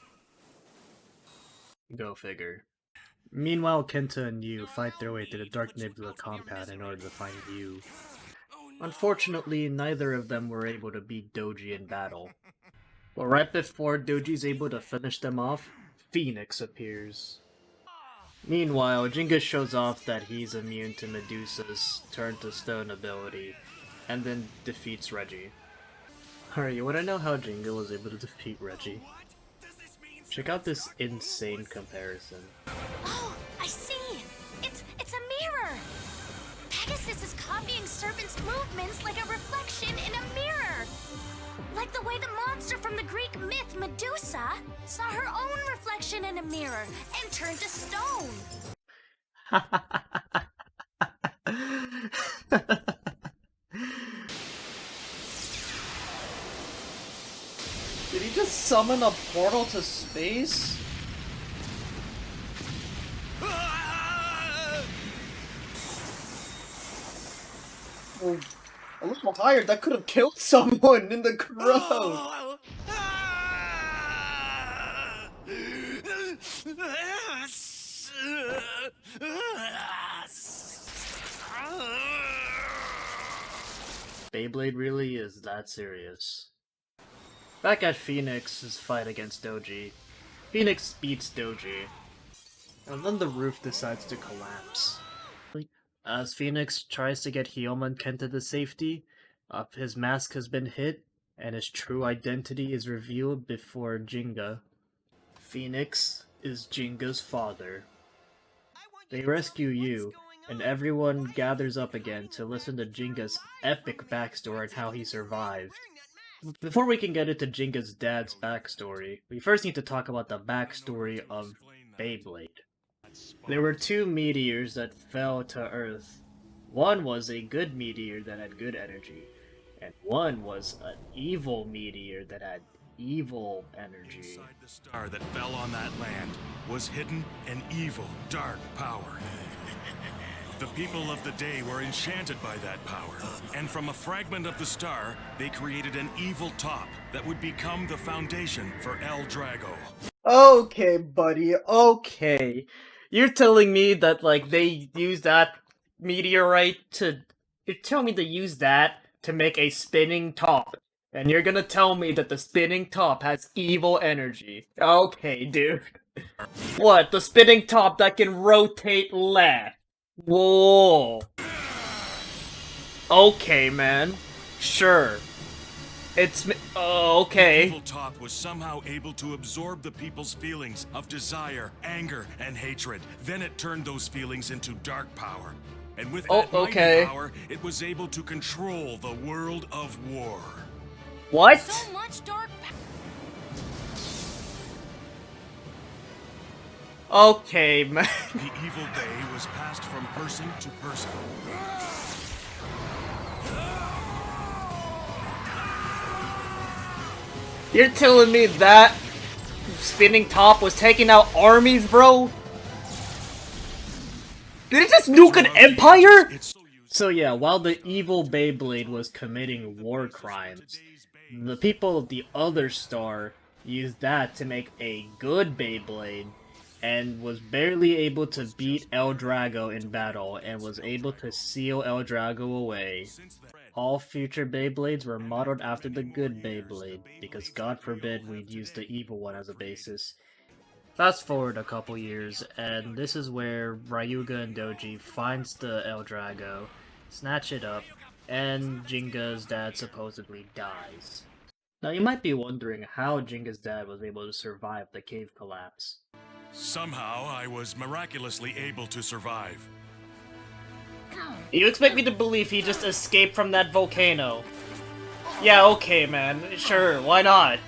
Go figure. Meanwhile, Kenta and Yu fight their way through the Dark Nebula compound in order to find Yu. Unfortunately, neither of them were able to beat Doji in battle. But right before Doji's able to finish them off, Phoenix appears. Meanwhile, Jinga shows off that he's immune to Medusa's Turn to Stone ability, and then defeats Reggie. Alright, you wanna know how Jinga was able to defeat Reggie? Check out this insane comparison. Oh, I see! It's a mirror! Pegasus is copying Serpent's movements like a reflection in a mirror! Like the way the monster from the Greek myth Medusa saw her own reflection in a mirror and turned to stone! Did he just summon a portal to space? Well, a little higher, that could have killed someone in the crowd! Beyblade really is that serious. Back at Phoenix's fight against Doji, Phoenix beats Doji, and then the roof decides to collapse. As Phoenix tries to get Hyoma and Kenta to safety, his mask has been hit, and his true identity is revealed before Jinga. Phoenix is Jinga's father. They rescue Yu, and everyone gathers up again to listen to Jinga's epic backstory and how he survived. Before we can get into Jinga's dad's backstory, we first need to talk about the backstory of Beyblade. There were two meteors that fell to Earth. One was a good meteor that had good energy, and one was an evil meteor that had evil energy. Inside the star that fell on that land was hidden an evil, dark power. The people of the day were enchanted by that power, and from a fragment of the star, they created an evil top that would become the foundation for El Drago. Okay, buddy, okay. You're telling me that, like, they used that meteorite to... You're telling me they used that to make a spinning top. And you're gonna tell me that the spinning top has evil energy. Okay, dude. What, the spinning top that can rotate left? Whoa. Okay, man. Sure. okay. The evil top was somehow able to absorb the people's feelings of desire, anger, and hatred. Then it turned those feelings into dark power. And with that mighty power, it was able to control the world of war. What? So much dark Okay, man. The evil bay was passed from person to person. You're telling me that spinning top was taking out armies, bro? Did it just nuke an empire? So yeah, while the evil Beyblade was committing war crimes, the people of the other star used that to make a good Beyblade, and was barely able to beat El Drago in battle, and was able to seal El Drago away. All future Beyblades were modeled after the good Beyblade, because God forbid we'd use the evil one as a basis. Fast forward a couple years, and this is where Ryuga and Doji finds the El Drago, snatch it up, and Jinga's dad supposedly dies. Now you might be wondering how Jinga's dad was able to survive the cave collapse. Somehow, I was miraculously able to survive. You expect me to believe he just escaped from that volcano? Yeah, okay, man. Sure, why not?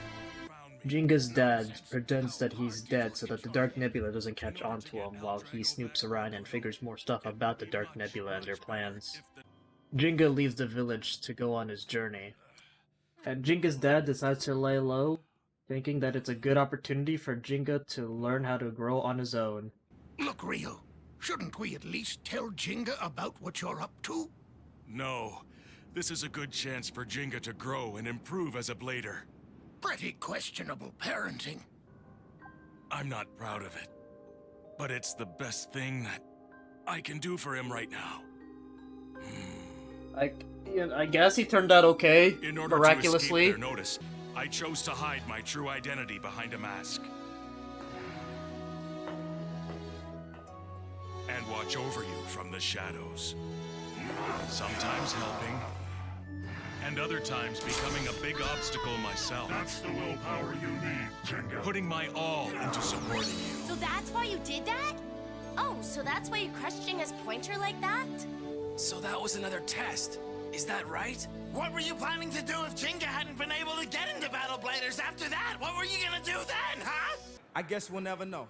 Jinga's dad pretends that he's dead so that the Dark Nebula doesn't catch on to him while he snoops around and figures more stuff about the Dark Nebula and their plans. Jinga leaves the village to go on his journey, and Jinga's dad decides to lay low, thinking that it's a good opportunity for Jinga to learn how to grow on his own. Look, Ryu, shouldn't we at least tell Jinga about what you're up to? No. This is a good chance for Jinga to grow and improve as a blader. Pretty questionable parenting. I'm not proud of it, but it's the best thing that I can do for him right now. I guess he turned out okay, In order miraculously. to escape their notice, I chose to hide my true identity behind a mask. And watch over you from the shadows. Sometimes helping, and other times becoming a big obstacle myself. That's the willpower you need, Jinga. Putting my all into supporting you. So that's why you did that? Oh, so that's why you crushed Jinga's pointer like that? So that was another test. Is that right? What were you planning to do if Jinga hadn't been able to get into Battle Bladers after that? What were you gonna do then, huh? I guess we'll never know.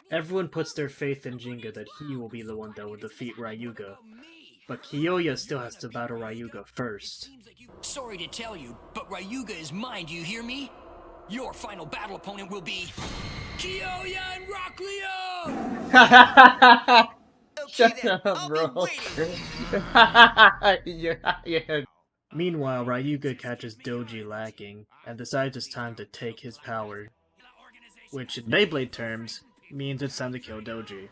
Everyone puts their faith in Jinga that he will be the one that will defeat Ryuga, but Kiyoya still has to battle Ryuga first. Sorry to tell you, but Ryuga is mine, do you hear me? Your final battle opponent will be Kiyoya and Rock Leo! Shut up, bro. yeah. Meanwhile, Ryuga catches Doji lacking, and decides it's time to take his power. Which, in Beyblade terms, means it's time to kill Doji.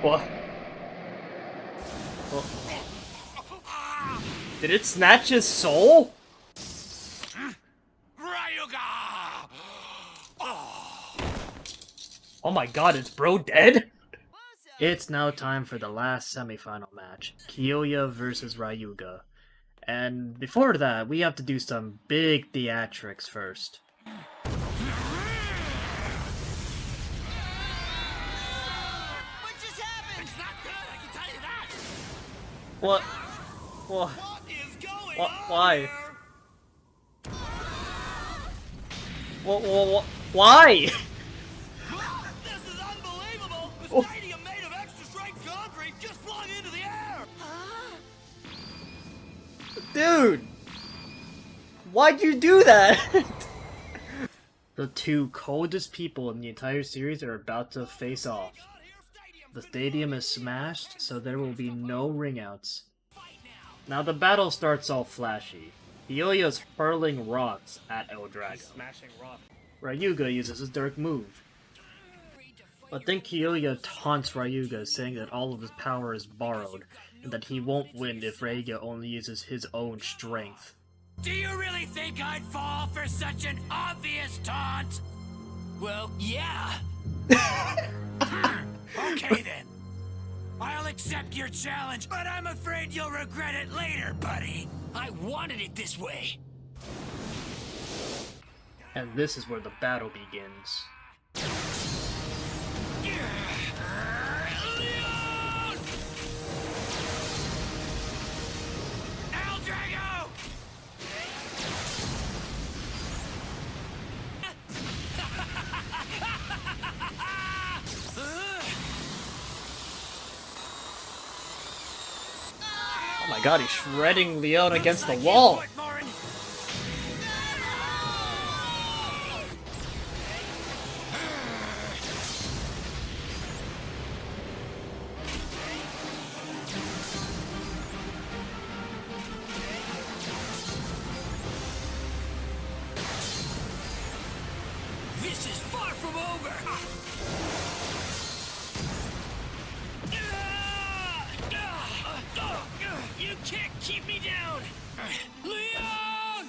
What? Did it snatch his soul? Oh my god, is bro dead? It's now time for the last semifinal match, Kiyoya versus Ryuga. And before that, we have to do some big theatrics first. What just happened? It's not good, I can tell you that! What? What? Why? Why? This is unbelievable! The stadium made of extra-strength concrete just flung into the air! Dude! Why'd you do that? The two coldest people in the entire series are about to face off. The stadium is smashed, so there will be no ringouts. Now the battle starts all flashy. Kiyoya's hurling rocks at El Drago. Smashing rock. Ryuga uses his dark move. But then Kiyoya taunts Ryuga, saying that all of his power is borrowed, and that he won't win if Ryuga only uses his own strength. Do you really think I'd fall for such an obvious taunt? Well, yeah. Okay then. I'll accept your challenge, but I'm afraid you'll regret it later, buddy. I wanted it this way. And this is where the battle begins. El Drago! Oh my god, he's shredding Leon against the wall! over! You can't keep me down! Leon!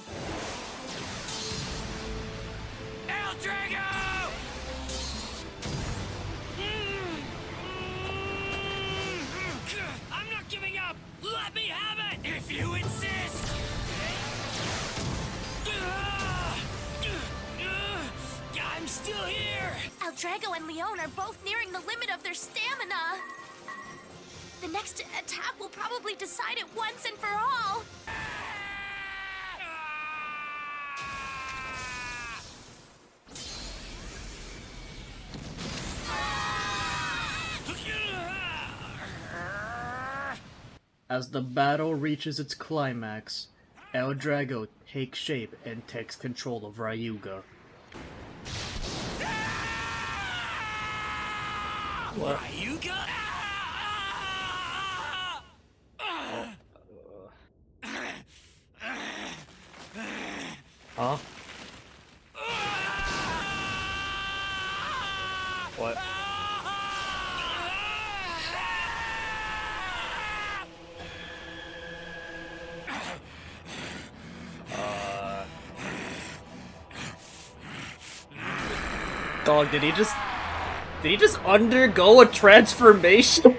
El Drago! I'm not giving up! Let me have it! If you insist! I'm still here! El Drago and Leon are both nearing the limit of their stamina. The next attack will probably decide it once and for all. As the battle reaches its climax, El Drago takes shape and takes control of Ryuga. What? Ryuga? Huh? What? Dog, did he just undergo a transformation?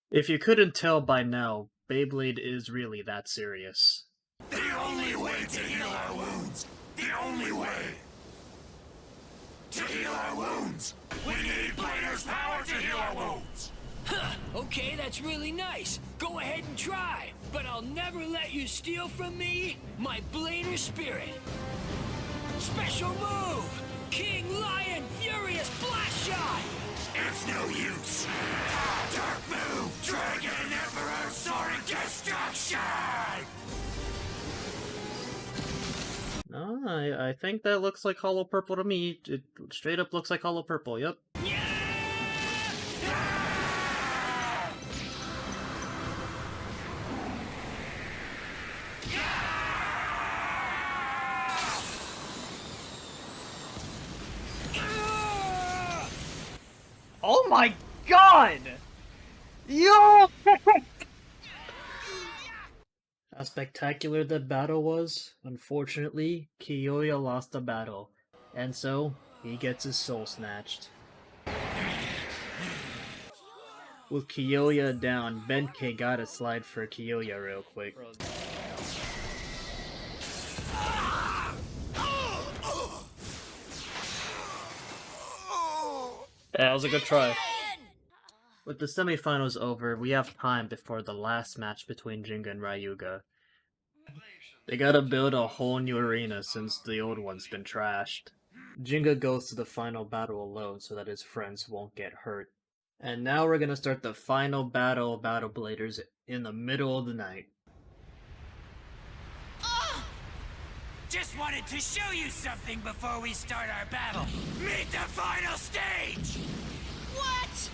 If you couldn't tell by now, Beyblade is really that serious. The only way to heal our wounds, the only way to heal our wounds, we need Blader's power to heal our wounds. Huh, okay, that's really nice. Go ahead and try, but I'll never let you steal from me my Blader spirit. Special move! King Lion Furious Blast Shot! It's no use. Dark move, Dragon Emperor Soaring Destruction! No, I think that looks like Hollow Purple to me. It straight up looks like Hollow Purple, yep. Oh my god! Yo! How spectacular that battle was, unfortunately, Kiyoya lost the battle, and so, he gets his soul snatched. With Kiyoya down, Benkei gotta slide for Kiyoya real quick. Yeah, that was a good try. With the semifinals over, we have time before the last match between Jinga and Ryuga. They gotta build a whole new arena since the old one's been trashed. Jinga goes to the final battle alone so that his friends won't get hurt. And now we're gonna start the final battle of Battle Bladers in the middle of the night. Just wanted to show you something before we start our battle. Meet the final stage! What?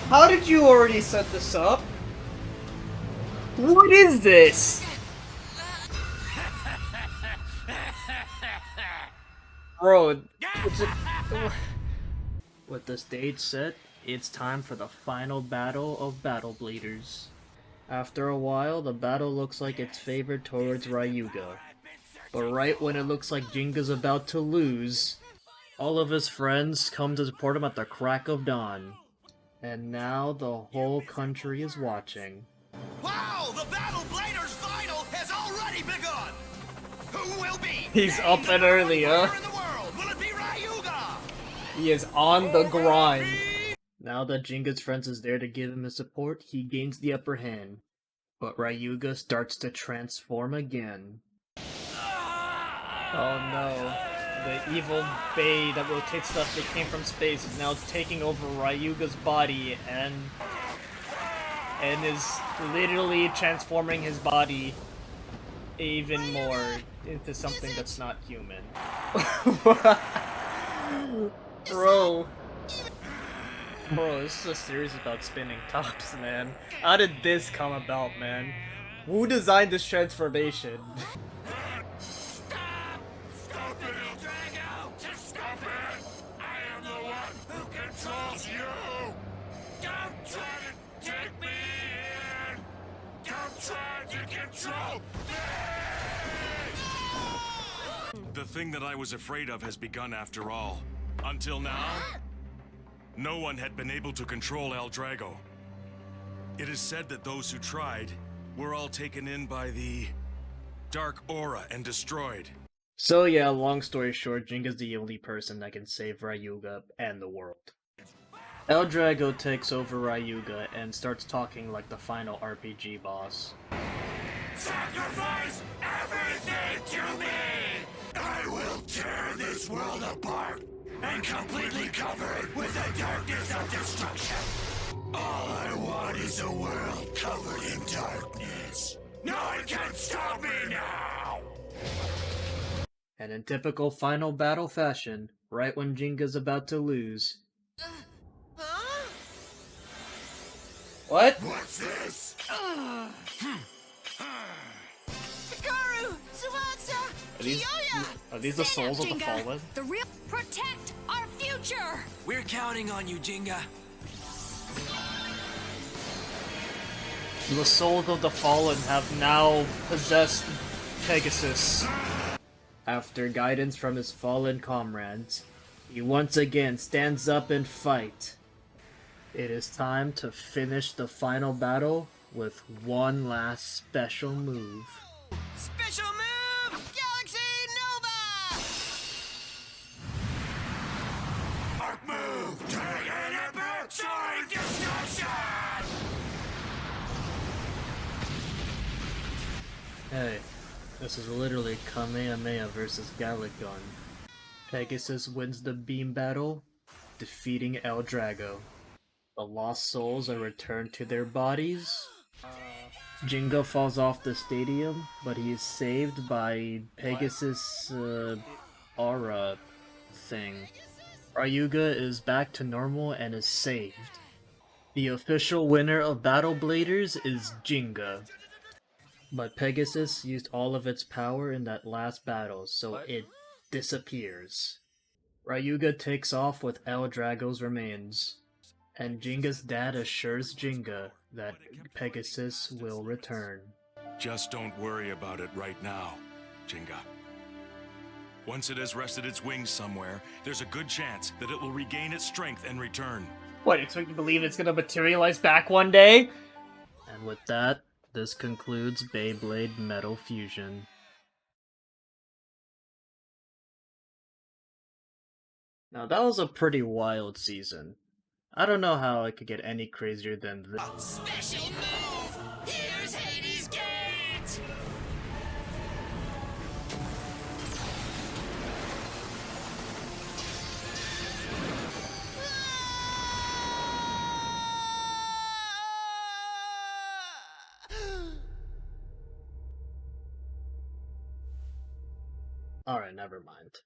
How did you already set this up? What is this? Bro, With the stage set, it's time for the final battle of Battle Bladers. After a while, the battle looks like it's favored towards Ryuga. But right when it looks like Jinga's about to lose, all of his friends come to support him at the crack of dawn. And now the whole country is watching. Wow, the Battle Bladers final has already begun! Who will be? He's up and early, huh? Will it be Ryuga? He is on the grind. Now that Jinga's friends is there to give him his support, he gains the upper hand. But Ryuga starts to transform again. Oh no. The evil Bay that rotates stuff that came from space is now taking over Ryuga's body and is literally transforming his body even more into something that's not human. Bro. Bro, this is a series about spinning tops, man. How did this come about, man? Who designed this transformation? Stop it, El Drago! Just stop it! I am the one who controls you! Don't try to take me in! Don't try to control me! The thing that I was afraid of has begun after all. Until now, no one had been able to control El Drago. It is said that those who tried were all taken in by the dark aura and destroyed. So yeah, long story short, Jinga's the only person that can save Ryuga and the world. El Drago takes over Ryuga and starts talking like the final RPG boss. Sacrifice everything to me! I will tear this world apart and completely cover it with the darkness of destruction. All I want is a world covered in darkness. No one can stop me now! And in typical final battle fashion, right when Jinga's about to lose... What? What's this? Hikaru! Tsubasa! Are these the souls of the Jinga. fallen? The real protect our future! We're counting on you, Jinga. The souls of the fallen have now possessed Pegasus. After guidance from his fallen comrades, he once again stands up and fight. It is time to finish the final battle with one last special move. Special move! Galaxy Nova! Dark move! Dragon Emperor soaring destruction! Hey, this is literally Kamehameha versus Galagon. Pegasus wins the beam battle, defeating El Drago. The lost souls are returned to their bodies. Jinga falls off the stadium, but he is saved by Pegasus' aura thing. Ryuga is back to normal and is saved. The official winner of Battle Bladers is Jinga. But Pegasus used all of its power in that last battle, so it disappears. Ryuga takes off with El Drago's remains, and Jinga's dad assures Jinga that Pegasus will return. Just don't worry about it right now, Jinga. Once it has rested its wings somewhere, there's a good chance that it will regain its strength and return. What, expect to believe it's gonna materialize back one day? And with that, this concludes Beyblade Metal Fusion. Now that was a pretty wild season. I don't know how it could get any crazier than this. Special move! Here's Hades' Gate! Alright, never mind.